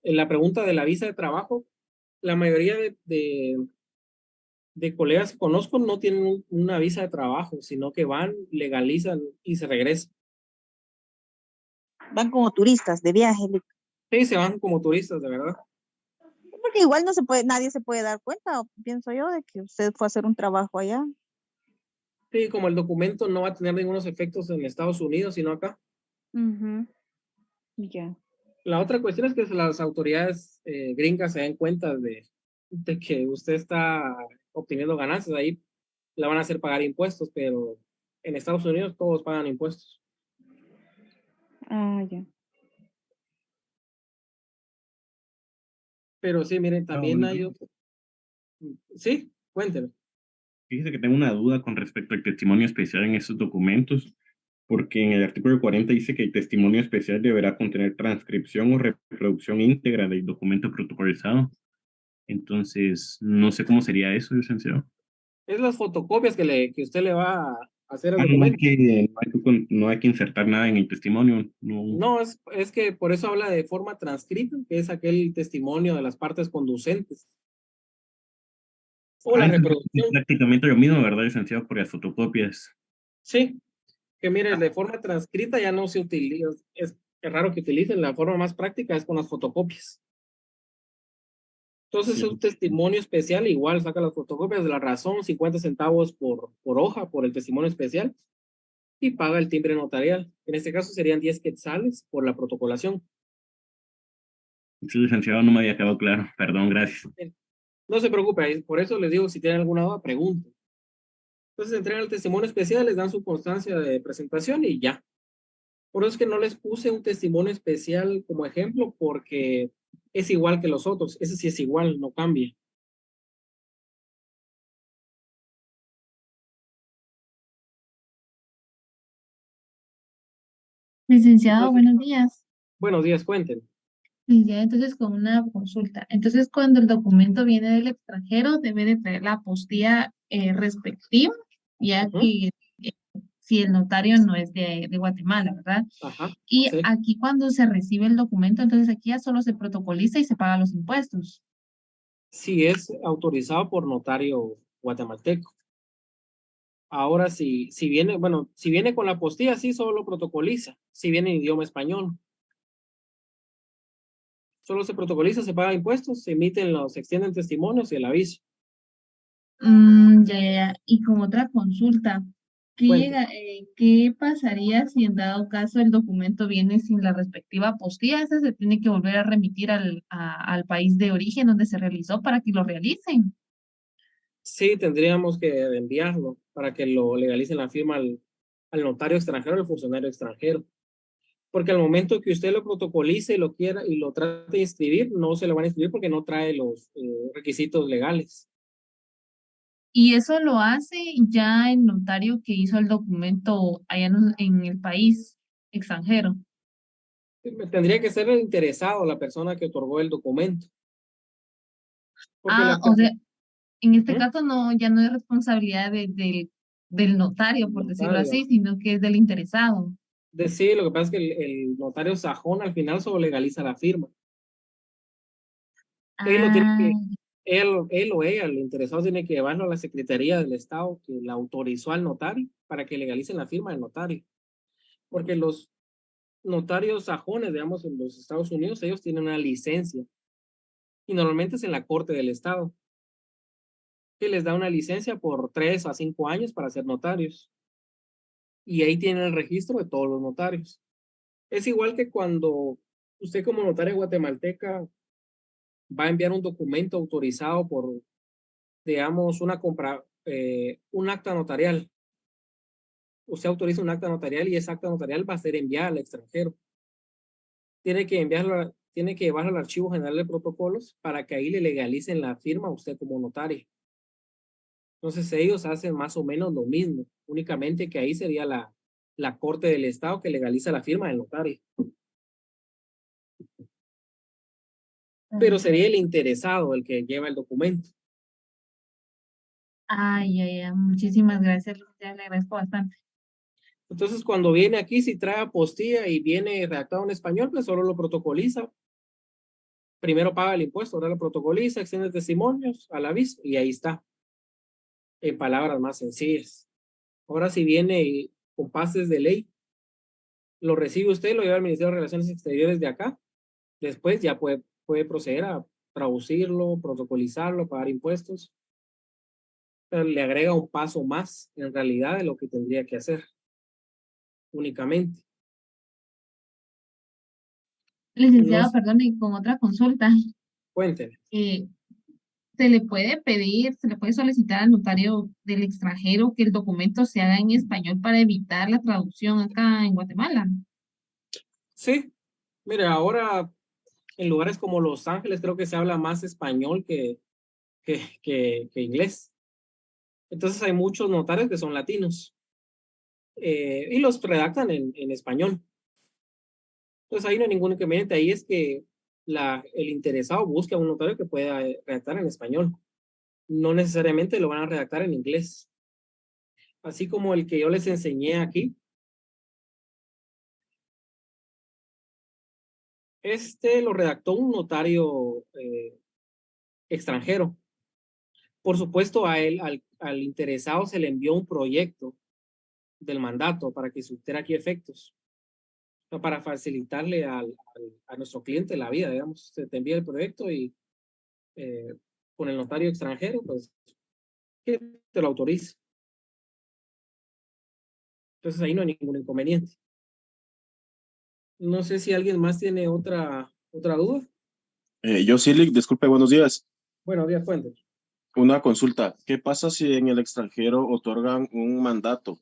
en la pregunta de la visa de trabajo, la mayoría de colegas que conozco no tienen una visa de trabajo, sino que van, legalizan y se regresan. Van como turistas de viaje, Liz. Sí, se van como turistas, de verdad. Porque igual no se puede, nadie se puede dar cuenta, pienso yo, de que usted fue a hacer un trabajo allá. Sí, como el documento no va a tener ningunos efectos en Estados Unidos, sino acá. Ujú. Ya. La otra cuestión es que las autoridades gringas se den cuenta de que usted está obteniendo ganancias, ahí la van a hacer pagar impuestos, pero en Estados Unidos todos pagan impuestos. Ah, ya. Pero sí, miren, Ah, también buenos hay días. otro. Sí, cuénteme. Fíjese que tengo una duda con respecto al testimonio especial en estos documentos, porque en el artículo 40 dice que el testimonio especial deberá contener transcripción o reproducción íntegra del documento protocolizado. Entonces, no sé cómo sería eso, licenciado. Es las fotocopias que usted le va a hacer al Ah, no hay documento. que, no hay que insertar nada en el testimonio. No. No, es que por eso habla de forma transcrita, que es aquel testimonio de las partes conducentes. O Ah, la entonces es reproducción. prácticamente lo mismo, ¿verdad, licenciado? Por las fotocopias. Sí, Que mire, de forma transcrita ya no se utiliza, es raro que utilicen, la forma más práctica es con las fotocopias. Entonces, Sí. es un testimonio especial, igual saca las fotocopias de la razón, 50 centavos por hoja, por el testimonio especial, y paga el timbre notarial. En este caso serían 10 quetzales por la protocolación. Sí, licenciado, no me había quedado claro. Perdón, gracias. No se preocupe, por eso les digo, si tienen alguna duda, pregunten. Entonces entregan el testimonio especial, les dan su constancia de presentación y ya. Por eso es que no les puse un testimonio especial como ejemplo, porque es igual que los otros. Ese sí es igual, no cambia. Licenciado, Entonces, buenos días. buenos días, cuenten. Licenciado, entonces con una consulta. Entonces, cuando el documento viene del extranjero, debe de traer la apostilla respectiva, ya Ujú. que si el notario no es de Guatemala, ¿verdad? Ajá, Y sí. aquí cuando se recibe el documento, entonces aquí ya solo se protocoliza y se pagan los impuestos. Si es autorizado por notario guatemalteco. Ahora, si viene, bueno, si viene con la apostilla, sí, solo protocoliza. Si viene en idioma español. Solo se protocoliza, se pagan impuestos, se extienden testimonios y el aviso. Ya. Y con otra consulta, Cuente. ¿qué pasaría si en dado caso el documento viene sin la respectiva apostilla? Ese se tiene que volver a remitir al país de origen donde se realizó para que lo realicen. Sí, tendríamos que enviarlo para que lo legalicen la firma al notario extranjero, al funcionario extranjero. Porque al momento que usted lo protocolice y lo quiera y lo trate de inscribir, no se lo van a inscribir porque no trae los requisitos legales. Y eso lo hace ya el notario que hizo el documento allá en el país extranjero. Tendría que ser el interesado, la persona que otorgó el documento. Porque Ah, las o sea, personas... en este caso no, ya no es responsabilidad del notario, por decirlo Notario. así, sino que es del interesado. Sí, lo que pasa es que el notario sajón al final solo legaliza la firma. Él lo tiene Ah, que, él o ella, el interesado tiene que llevarlo a la Secretaría del Estado que la autorizó al notario para que legalicen la firma del notario. Porque los notarios sajones, digamos, en los Estados Unidos, ellos tienen una licencia y normalmente es en la Corte del Estado que les da una licencia por 3 a 5 años para ser notarios. Y ahí tienen el registro de todos los notarios. Es igual que cuando usted como notaria guatemalteca va a enviar un documento autorizado por, digamos, un acta notarial. Usted autoriza un acta notarial y esa acta notarial va a ser enviada al extranjero. Tiene que llevarlo al Archivo General de Protocolos para que ahí le legalicen la firma a usted como notario. Entonces ellos hacen más o menos lo mismo, únicamente que ahí sería la Corte del Estado que legaliza la firma del notario. Pero sería el interesado el que lleva el documento. ya. Muchísimas gracias, licenciada, le agradezco bastante. Entonces, cuando viene aquí, si trae apostilla y viene redactado en español, pues solo lo protocoliza. Primero paga el impuesto, ahora lo protocoliza, extiende testimonios al aviso y ahí está. En palabras más sencillas. Ahora, si viene con pases de ley, lo recibe usted, lo lleva al Ministerio de Relaciones Exteriores de acá. Después ya puede proceder a traducirlo, protocolizarlo, pagar impuestos. Pero le agrega un paso más en realidad de lo que tendría que hacer únicamente. Licenciado, Nos perdón, y con otra consulta, cuenten. eh, ¿se le puede pedir, se le puede solicitar al notario del extranjero que el documento se haga en español para evitar la traducción acá en Guatemala? Sí, mire, ahora en lugares como Los Ángeles creo que se habla más español que inglés. Entonces hay muchos notarios que son latinos y los redactan en español. Entonces ahí no hay ningún inconveniente. Ahí es que el interesado busca a un notario que pueda redactar en español. No necesariamente lo van a redactar en inglés. Así como el que yo les enseñé aquí. Este lo redactó un notario extranjero. Por supuesto, a él, al interesado se le envió un proyecto del mandato para que surtiera aquí efectos. O sea, para facilitarle a nuestro cliente la vida, digamos. Se te envía el proyecto y con el notario extranjero, pues, que te lo autorice. Entonces ahí no hay ningún inconveniente. No sé si alguien más tiene otra duda. Yo, Silic, disculpe, buenos días. Bueno, días, cuéntame. Una consulta. ¿Qué pasa si en el extranjero otorgan un mandato,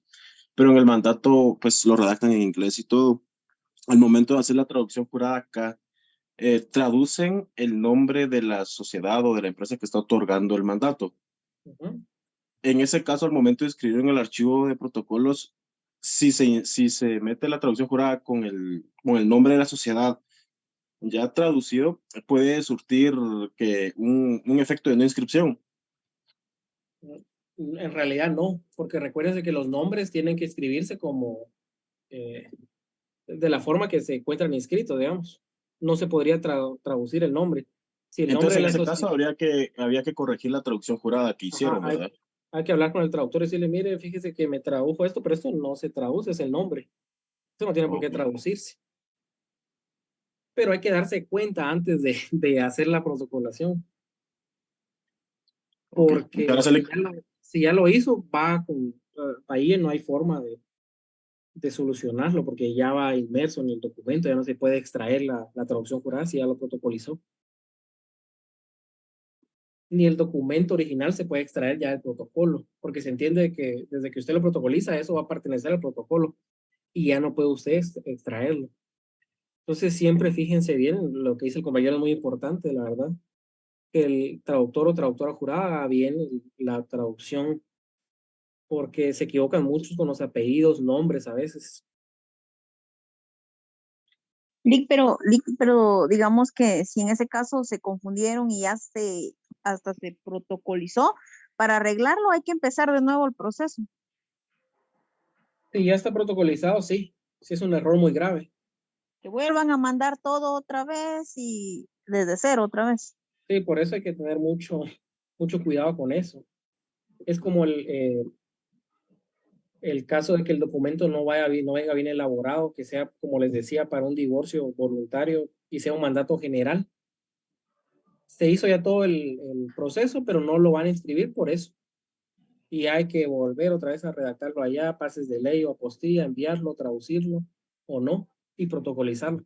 pero en el mandato pues lo redactan en inglés y todo? Al momento de hacer la traducción jurada acá, traducen el nombre de la sociedad o de la empresa que está otorgando el mandato. En ese caso, al momento de escribir en el archivo de protocolos, si se mete la traducción jurada con el nombre de la sociedad ya traducido, puede surtir que un efecto de no inscripción. En realidad no, porque recuérdense que los nombres tienen que escribirse como de la forma que se encuentran inscritos, digamos. No se podría traducir el nombre. Si el Entonces, nombre en de la ese caso, había que corregir la traducción jurada que hicieron, ¿verdad? Hay que hablar con el traductor y decirle, mire, fíjese que me tradujo esto, pero esto no se traduce, es el nombre. Esto no tiene por qué traducirse. Pero hay que darse cuenta antes de hacer la protocolación. Porque si ya lo hizo, ahí no hay forma de solucionarlo, porque ya va inmerso en el documento, ya no se puede extraer la traducción jurada si ya lo protocolizó. Ni el documento original se puede extraer ya del protocolo, porque se entiende que desde que usted lo protocoliza, eso va a pertenecer al protocolo y ya no puede usted extraerlo. Entonces siempre fíjense bien, lo que dice el compañero es muy importante, la verdad, que el traductor o traductora jurada haga bien la traducción, porque se equivocan muchos con los apellidos, nombres a veces. Lic, pero digamos que si en ese caso se confundieron y ya hasta se protocolizó, para arreglarlo hay que empezar de nuevo el proceso. Si ya está protocolizado, sí es un error muy grave. Que vuelvan a mandar todo otra vez y desde cero otra vez. Sí, por eso hay que tener mucho cuidado con eso. Es como el caso de que el documento no venga bien elaborado, que sea, como les decía, para un divorcio voluntario y sea un mandato general. Se hizo ya todo el proceso, pero no lo van a inscribir por eso. Y hay que volver otra vez a redactarlo allá, pases de ley o apostilla, enviarlo, traducirlo o no, y protocolizarlo.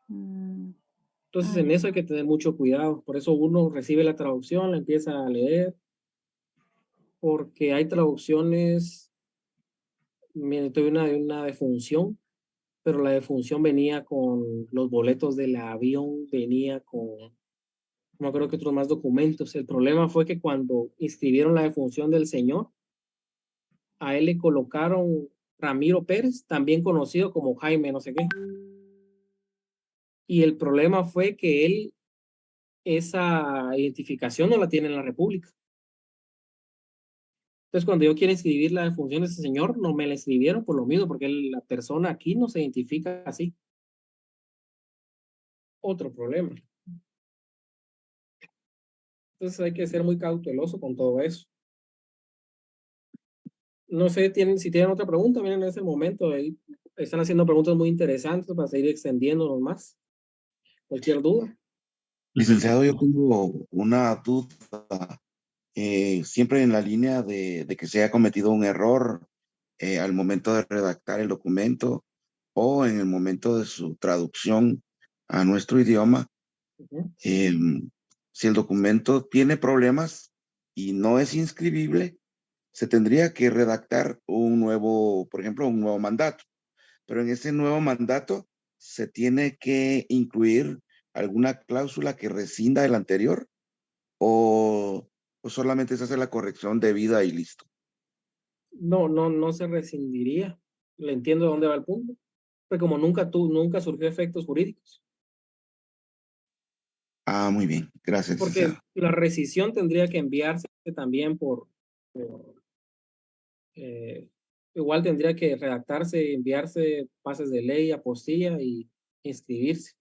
Entonces en eso hay que tener mucho cuidado. Por eso uno recibe la traducción, la empieza a leer, porque hay traducciones, mire, tuve una defunción, pero la defunción venía con los boletos del avión, venía con, no creo que otros más documentos. El problema fue que cuando inscribieron la defunción del señor, a él le colocaron Ramiro Pérez, también conocido como Jaime, no sé qué. Y el problema fue que él, esa identificación no la tiene en la República. Entonces, cuando yo quiero inscribir la defunción de ese señor, no me la inscribieron por lo mismo, porque la persona aquí no se identifica así. Otro problema. Entonces hay que ser muy cauteloso con todo eso. No sé si tienen otra pregunta, miren en ese momento, ahí están haciendo preguntas muy interesantes para seguir extendiéndonos más. Cualquier duda. Licenciado, yo tengo una duda. Siempre en la línea de que se haya cometido un error al momento de redactar el documento o en el momento de su traducción a nuestro idioma. Si el documento tiene problemas y no es inscribible, se tendría que redactar un nuevo, por ejemplo, un nuevo mandato. Pero en ese nuevo mandato se tiene que incluir alguna cláusula que rescinda el anterior o solamente se hace la corrección debida y listo. No se rescindiría. Le entiendo dónde va el punto. Pero como nunca surgió efectos jurídicos. Ah, muy bien. Gracias. Porque la rescisión tendría que enviarse también igual tendría que redactarse, enviarse pases de ley, apostilla y inscribirse.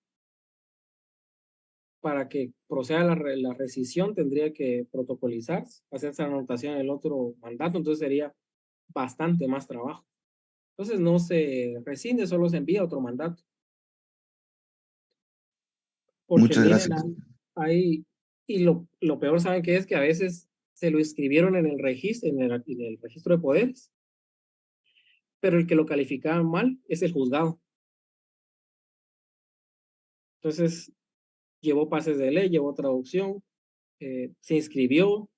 Para que proceda la rescisión tendría que protocolizarse, hacerse la anotación en el otro mandato, entonces sería bastante más trabajo. Entonces no se rescinde, solo se envía otro mandato. Porque Muchas miren, gracias. y lo peor, ¿saben qué es? Que a veces se lo inscribieron en el registro, en el registro de poderes, pero el que lo calificaba mal es el juzgado. Entonces, llevó pases de ley, llevó traducción, se inscribió,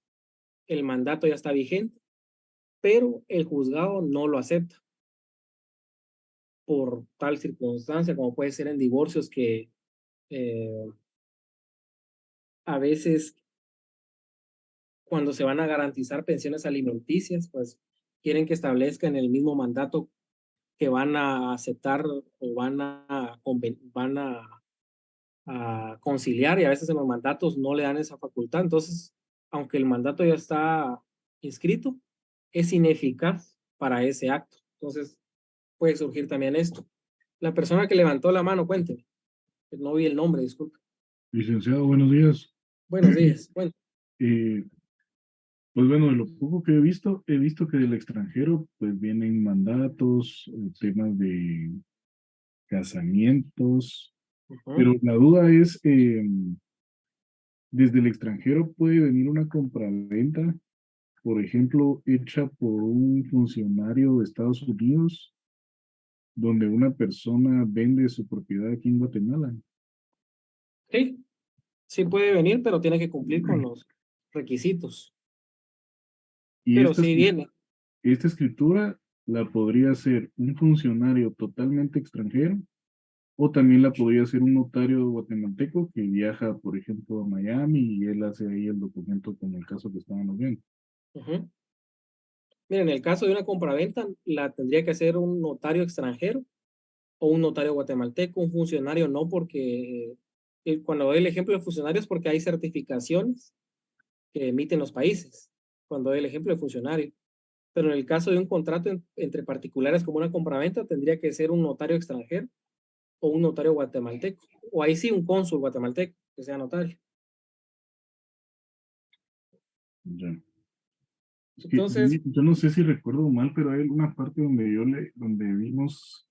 el mandato ya está vigente, pero el juzgado no lo acepta por tal circunstancia, como puede ser en divorcios que a veces cuando se van a garantizar pensiones alimenticias, pues quieren que establezca en el mismo mandato que van a aceptar o van a conciliar, y a veces en los mandatos no le dan esa facultad. Entonces, aunque el mandato ya está inscrito, es ineficaz para ese acto. Entonces, puede surgir también esto. La persona que levantó la mano, cuénteme. No vi el nombre, disculpe. Licenciado, buenos días. Buenos días. Bueno, Pues bueno, de lo poco que he visto que del extranjero pues vienen mandatos, temas de casamientos, pero la duda es, desde el extranjero puede venir una compraventa, por ejemplo, hecha por un funcionario de Estados Unidos, donde una persona vende su propiedad aquí en Guatemala. sí, sí puede venir, pero tiene que cumplir con los requisitos. Y Pero sí viene. esta escritura la podría hacer un funcionario totalmente extranjero, o también la podría hacer un notario guatemalteco que viaja, por ejemplo, a Miami y él hace ahí el documento como el caso que estábamos viendo. Miren, en el caso de una compraventa, la tendría que hacer un notario extranjero o un notario guatemalteco, un funcionario no, porque cuando doy el ejemplo de funcionarios, porque hay certificaciones que emiten los países, cuando doy el ejemplo de funcionario. Pero en el caso de un contrato entre particulares como una compraventa, tendría que ser un notario extranjero o un notario guatemalteco, o ahí sí un cónsul guatemalteco que sea notario. Ya. Es que Entonces, yo no sé si recuerdo mal, pero hay una parte donde donde vimos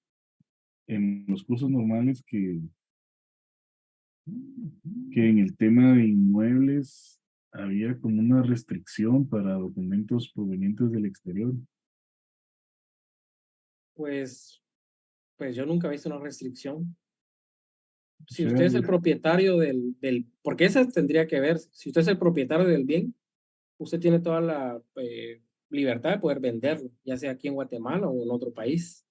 en los cursos normales que en el tema de inmuebles había como una restricción para documentos provenientes del exterior. pues yo nunca he visto una restricción. Si O sea, usted es el propietario porque esa tendría que ver, si usted es el propietario del bien, usted tiene toda la libertad de poder venderlo, ya sea aquí en Guatemala o en otro país.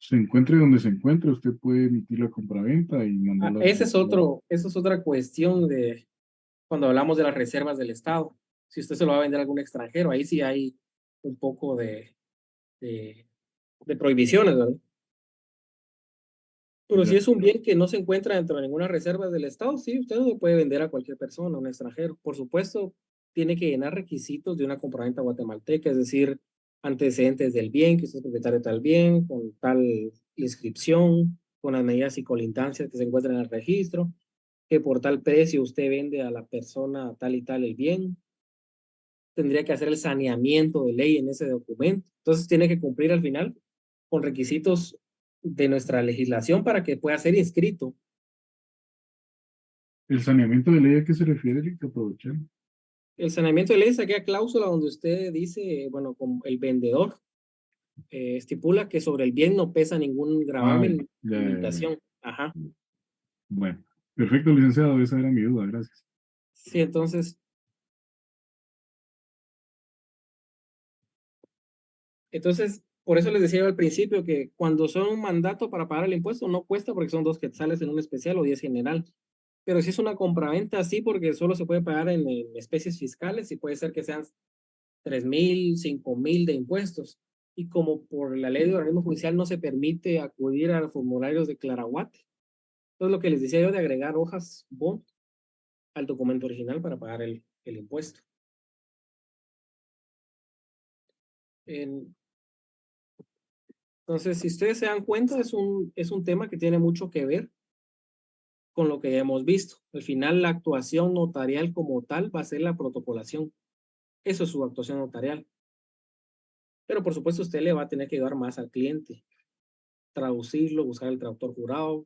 se encuentre donde se encuentre, usted puede emitir la compraventa y mandarla. Esa es otra cuestión de cuando hablamos de las reservas del Estado. Si usted se lo va a vender a algún extranjero, ahí sí hay un poco de prohibiciones, ¿verdad? Pero si es un bien que no se encuentra dentro de ninguna reserva del Estado, sí, usted no lo puede vender a cualquier persona, a un extranjero. Por supuesto, tiene que llenar requisitos de una compraventa guatemalteca, es decir, antecedentes del bien, que usted es propietario de tal bien, con tal inscripción, con las medidas y colindancias que se encuentran en el registro, que por tal precio usted vende a la persona tal y tal el bien. Tendría que hacer el saneamiento de ley en ese documento. Entonces tiene que cumplir al final con requisitos de nuestra legislación para que pueda ser inscrito. ¿El saneamiento de ley a qué se refiere, Rick? Aprovechar. El saneamiento de ley es aquella cláusula donde usted dice, bueno, como el vendedor estipula que sobre el bien no pesa ningún gravamen ni limitación. Ajá. Bueno, perfecto, licenciado, esa era mi duda, gracias. Sí, entonces por eso les decía yo al principio que cuando son un mandato para pagar el impuesto no cuesta porque son 2 quetzales en un especial o 10 general. Pero si es una compraventa, sí, porque solo se puede pagar en especies fiscales y puede ser que sean 3,000, 5,000 de impuestos. Y como por la ley de organismo judicial no se permite acudir a formularios de Claraguate, entonces lo que les decía yo de agregar hojas bond al documento original para pagar el impuesto. Entonces, si ustedes se dan cuenta, es un tema que tiene mucho que ver con lo que ya hemos visto. Al final, la actuación notarial como tal va a ser la protocolación. Eso es su actuación notarial. Pero por supuesto usted le va a tener que ayudar más al cliente. Traducirlo, buscar el traductor jurado,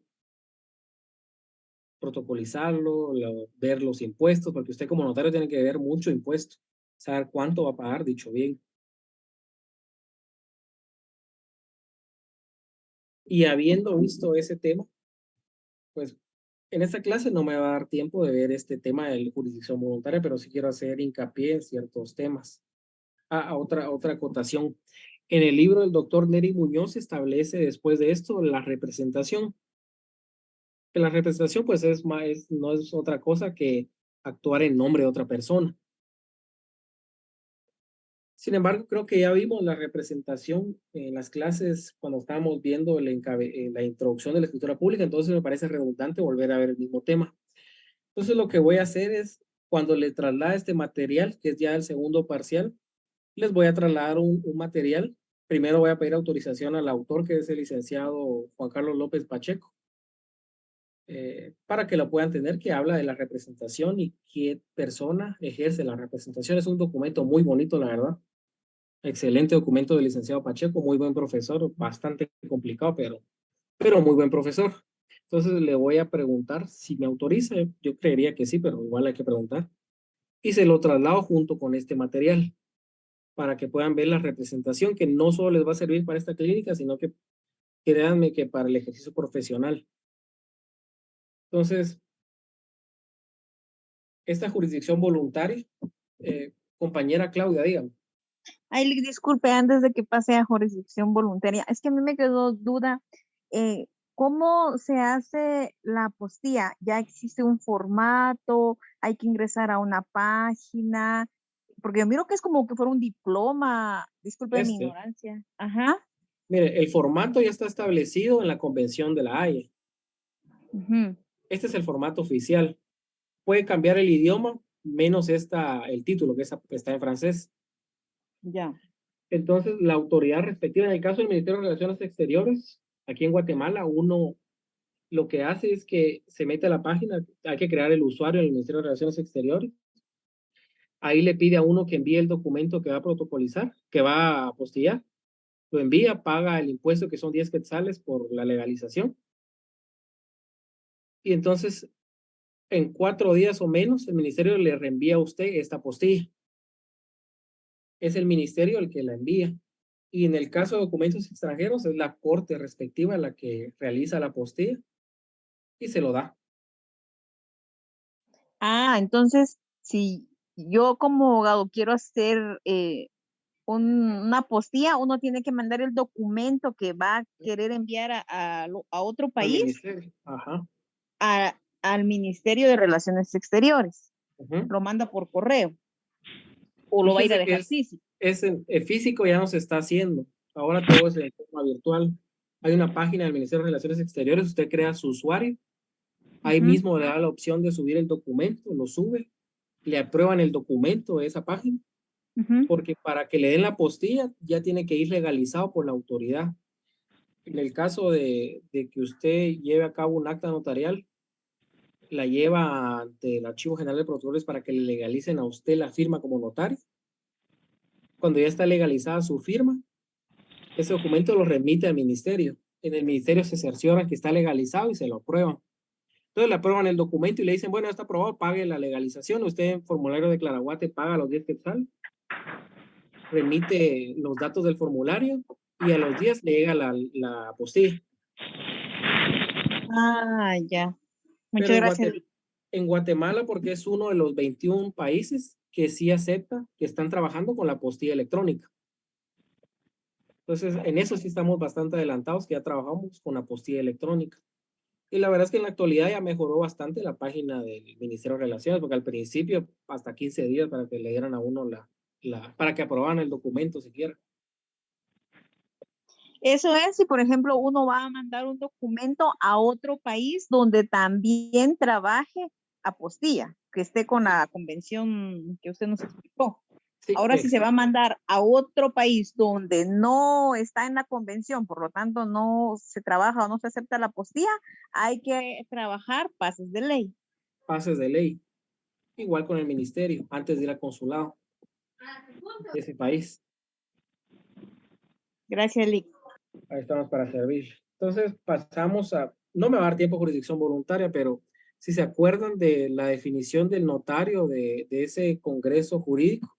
protocolizarlo, ver los impuestos, porque usted como notario tiene que ver mucho impuesto, saber cuánto va a pagar, dicho bien. Y habiendo visto ese tema, pues en esta clase no me va a dar tiempo de ver este tema de la jurisdicción voluntaria, pero sí quiero hacer hincapié en ciertos temas. Otra acotación. En el libro del doctor Neri Muñoz establece después de esto la representación. Que la representación pues no es otra cosa que actuar en nombre de otra persona. Sin embargo, creo que ya vimos la representación en las clases cuando estábamos viendo la introducción de la escritura pública, entonces me parece redundante volver a ver el mismo tema. Entonces lo que voy a hacer es, cuando le traslade este material, que es ya el segundo parcial, les voy a trasladar un material. Primero voy a pedir autorización al autor, que es el licenciado Juan Carlos López Pacheco, para que lo puedan tener, que habla de la representación y qué persona ejerce la representación. Es un documento muy bonito, la verdad. Excelente documento del licenciado Pacheco, muy buen profesor, bastante complicado, pero muy buen profesor. Entonces le voy a preguntar si me autoriza. Yo creería que sí, pero igual hay que preguntar. Y se lo traslado junto con este material para que puedan ver la representación, que no solo les va a servir para esta clínica, sino que créanme que para el ejercicio profesional. Entonces, esta jurisdicción voluntaria, compañera Claudia, dígame. Ay, disculpe, antes de que pase a jurisdicción voluntaria, es que a mí me quedó duda, ¿cómo se hace la apostilla? ¿Ya existe un formato? ¿Hay que ingresar a una página? Porque yo miro que es como que fuera un diploma, disculpe mi ignorancia. Ajá. Mire, el formato ya está establecido en la Convención de la Haya. Este es el formato oficial. Puede cambiar el idioma, menos el título, que está en francés. Ya. Entonces, la autoridad respectiva, en el caso del Ministerio de Relaciones Exteriores, aquí en Guatemala, uno lo que hace es que se mete a la página, hay que crear el usuario en el Ministerio de Relaciones Exteriores. Ahí le pide a uno que envíe el documento que va a protocolizar, que va a apostillar. Lo envía, paga el impuesto, que son 10 quetzales por la legalización. Y entonces, en 4 días o menos, el ministerio le reenvía a usted esta apostilla. Es el ministerio el que la envía. Y en el caso de documentos extranjeros, es la corte respectiva la que realiza la apostilla y se lo da. Ah, entonces, si yo como abogado quiero hacer una apostilla, uno tiene que mandar el documento que va a querer enviar a otro país. Al ministerio. Ajá. Al Ministerio de Relaciones Exteriores. Lo manda por correo. O lo va a ir a dejar físico. El físico ya no se está haciendo. Ahora todo es de forma virtual. Hay una página del Ministerio de Relaciones Exteriores, usted crea su usuario. Ahí mismo le da la opción de subir el documento, lo sube, le aprueban el documento de esa página, porque para que le den la apostilla ya tiene que ir legalizado por la autoridad. En el caso de que usted lleve a cabo un acta notarial, la lleva ante el Archivo General de Protocolos para que le legalicen a usted la firma como notario. Cuando ya está legalizada su firma, ese documento lo remite al ministerio. En el ministerio se cerciora que está legalizado y se lo aprueban. Entonces le aprueban el documento y le dicen, bueno, está aprobado, pague la legalización. Usted en formulario de Claraguate paga los 10 quetzales, remite los datos del formulario y a los días le llega la apostilla. Ah, ya. Muchas gracias. En Guatemala, porque es uno de los 21 países que sí acepta que están trabajando con la apostilla electrónica. Entonces, en eso sí estamos bastante adelantados, que ya trabajamos con apostilla electrónica. Y la verdad es que en la actualidad ya mejoró bastante la página del Ministerio de Relaciones, porque al principio hasta 15 días para que le dieran a uno para que aprobaran el documento siquiera. Eso es, si por ejemplo uno va a mandar un documento a otro país donde también trabaje apostilla, que esté con la convención que usted nos explicó. Sí, ahora, si se va a mandar a otro país donde no está en la convención, por lo tanto no se trabaja o no se acepta la apostilla, hay que trabajar pases de ley. Pases de ley. Igual con el ministerio, antes de ir al consulado de ese país. Gracias, Lick. Ahí estamos para servir. Entonces pasamos a, no me va a dar tiempo jurisdicción voluntaria, pero si se acuerdan de la definición del notario de ese congreso jurídico,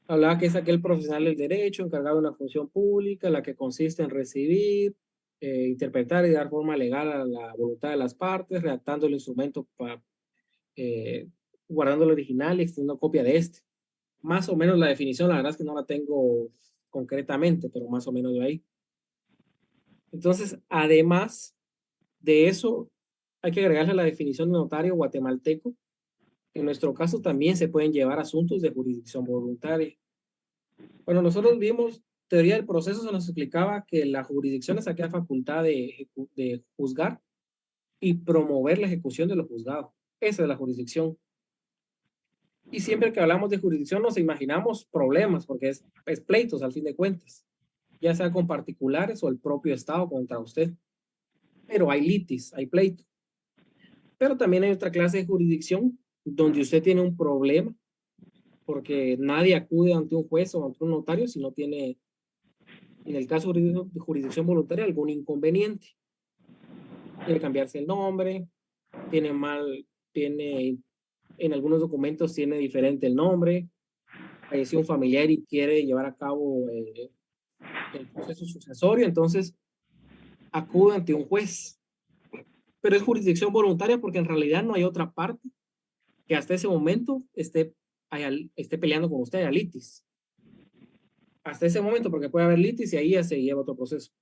hablaba que es aquel profesional del derecho encargado de una función pública, la que consiste en recibir, interpretar y dar forma legal a la voluntad de las partes, redactando el instrumento para guardando el original y extendiendo copia de este. Más o menos la definición, la verdad es que no la tengo concretamente, pero más o menos de ahí. Entonces, además de eso, hay que agregarle la definición de notario guatemalteco. En nuestro caso también se pueden llevar asuntos de jurisdicción voluntaria. Cuando nosotros vimos teoría del proceso, se nos explicaba que la jurisdicción es aquella facultad de juzgar y promover la ejecución de lo juzgado. Esa es la jurisdicción. Y siempre que hablamos de jurisdicción nos imaginamos problemas, porque es pleitos al fin de cuentas, ya sea con particulares o el propio Estado contra usted. Pero hay litis, hay pleito. Pero también hay otra clase de jurisdicción donde usted tiene un problema, porque nadie acude ante un juez o ante un notario si no tiene, en el caso de jurisdicción voluntaria, algún inconveniente. Quiere cambiarse el nombre, en algunos documentos tiene diferente el nombre, falleció un familiar y quiere llevar a cabo el proceso sucesorio, entonces acude ante un juez. Pero es jurisdicción voluntaria porque en realidad no hay otra parte que hasta ese momento esté peleando con usted a litis. Hasta ese momento, porque puede haber litis y ahí ya se lleva otro proceso.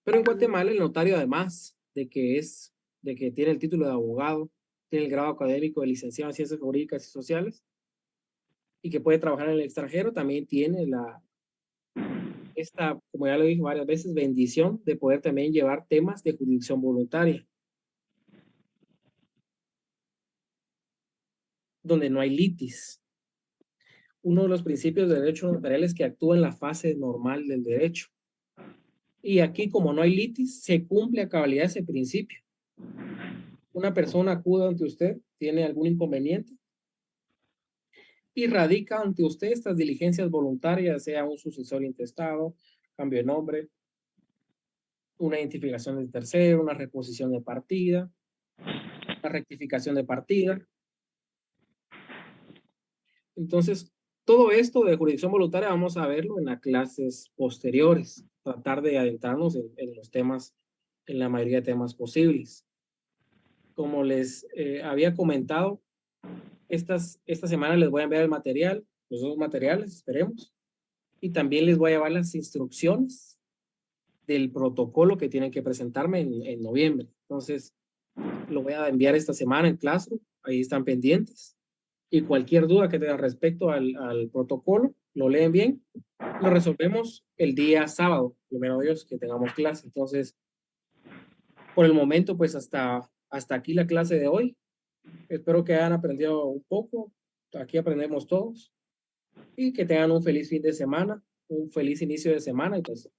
Pero en Guatemala el notario, además de que tiene el título de abogado, tiene el grado académico de licenciado en Ciencias Jurídicas y Sociales y que puede trabajar en el extranjero, también tiene esta, como ya lo dije varias veces, bendición de poder también llevar temas de jurisdicción voluntaria, donde no hay litis. Uno de los principios de derecho notarial es que actúa en la fase normal del derecho. Y aquí, como no hay litis, se cumple a cabalidad ese principio. Una persona acude ante usted, tiene algún inconveniente y radica ante usted estas diligencias voluntarias, sea un sucesor intestado, cambio de nombre, una identificación del tercero, una reposición de partida, una rectificación de partida. Entonces, todo esto de jurisdicción voluntaria vamos a verlo en las clases posteriores, tratar de adentrarnos en los temas, en la mayoría de temas posibles. Como les había comentado, esta semana les voy a enviar el material, los dos materiales, esperemos, y también les voy a llevar las instrucciones del protocolo que tienen que presentarme en noviembre. Entonces, lo voy a enviar esta semana en Classroom, ahí están pendientes. Y cualquier duda que tengan respecto al protocolo, lo leen bien, lo resolvemos el día sábado, primero Dios, que tengamos clase. Entonces, por el momento, pues hasta aquí la clase de hoy. Espero que hayan aprendido un poco. Aquí aprendemos todos. Y que tengan un feliz fin de semana, un feliz inicio de semana. Y pues,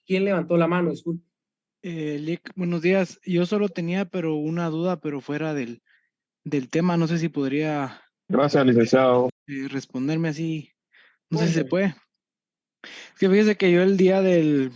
¿quién levantó la mano? Disculpe. Lick, buenos días. Yo solo tenía una duda, pero fuera del tema. No sé si podría... Gracias, licenciado. Responderme así. No sé si se puede. Es que fíjese que yo el día del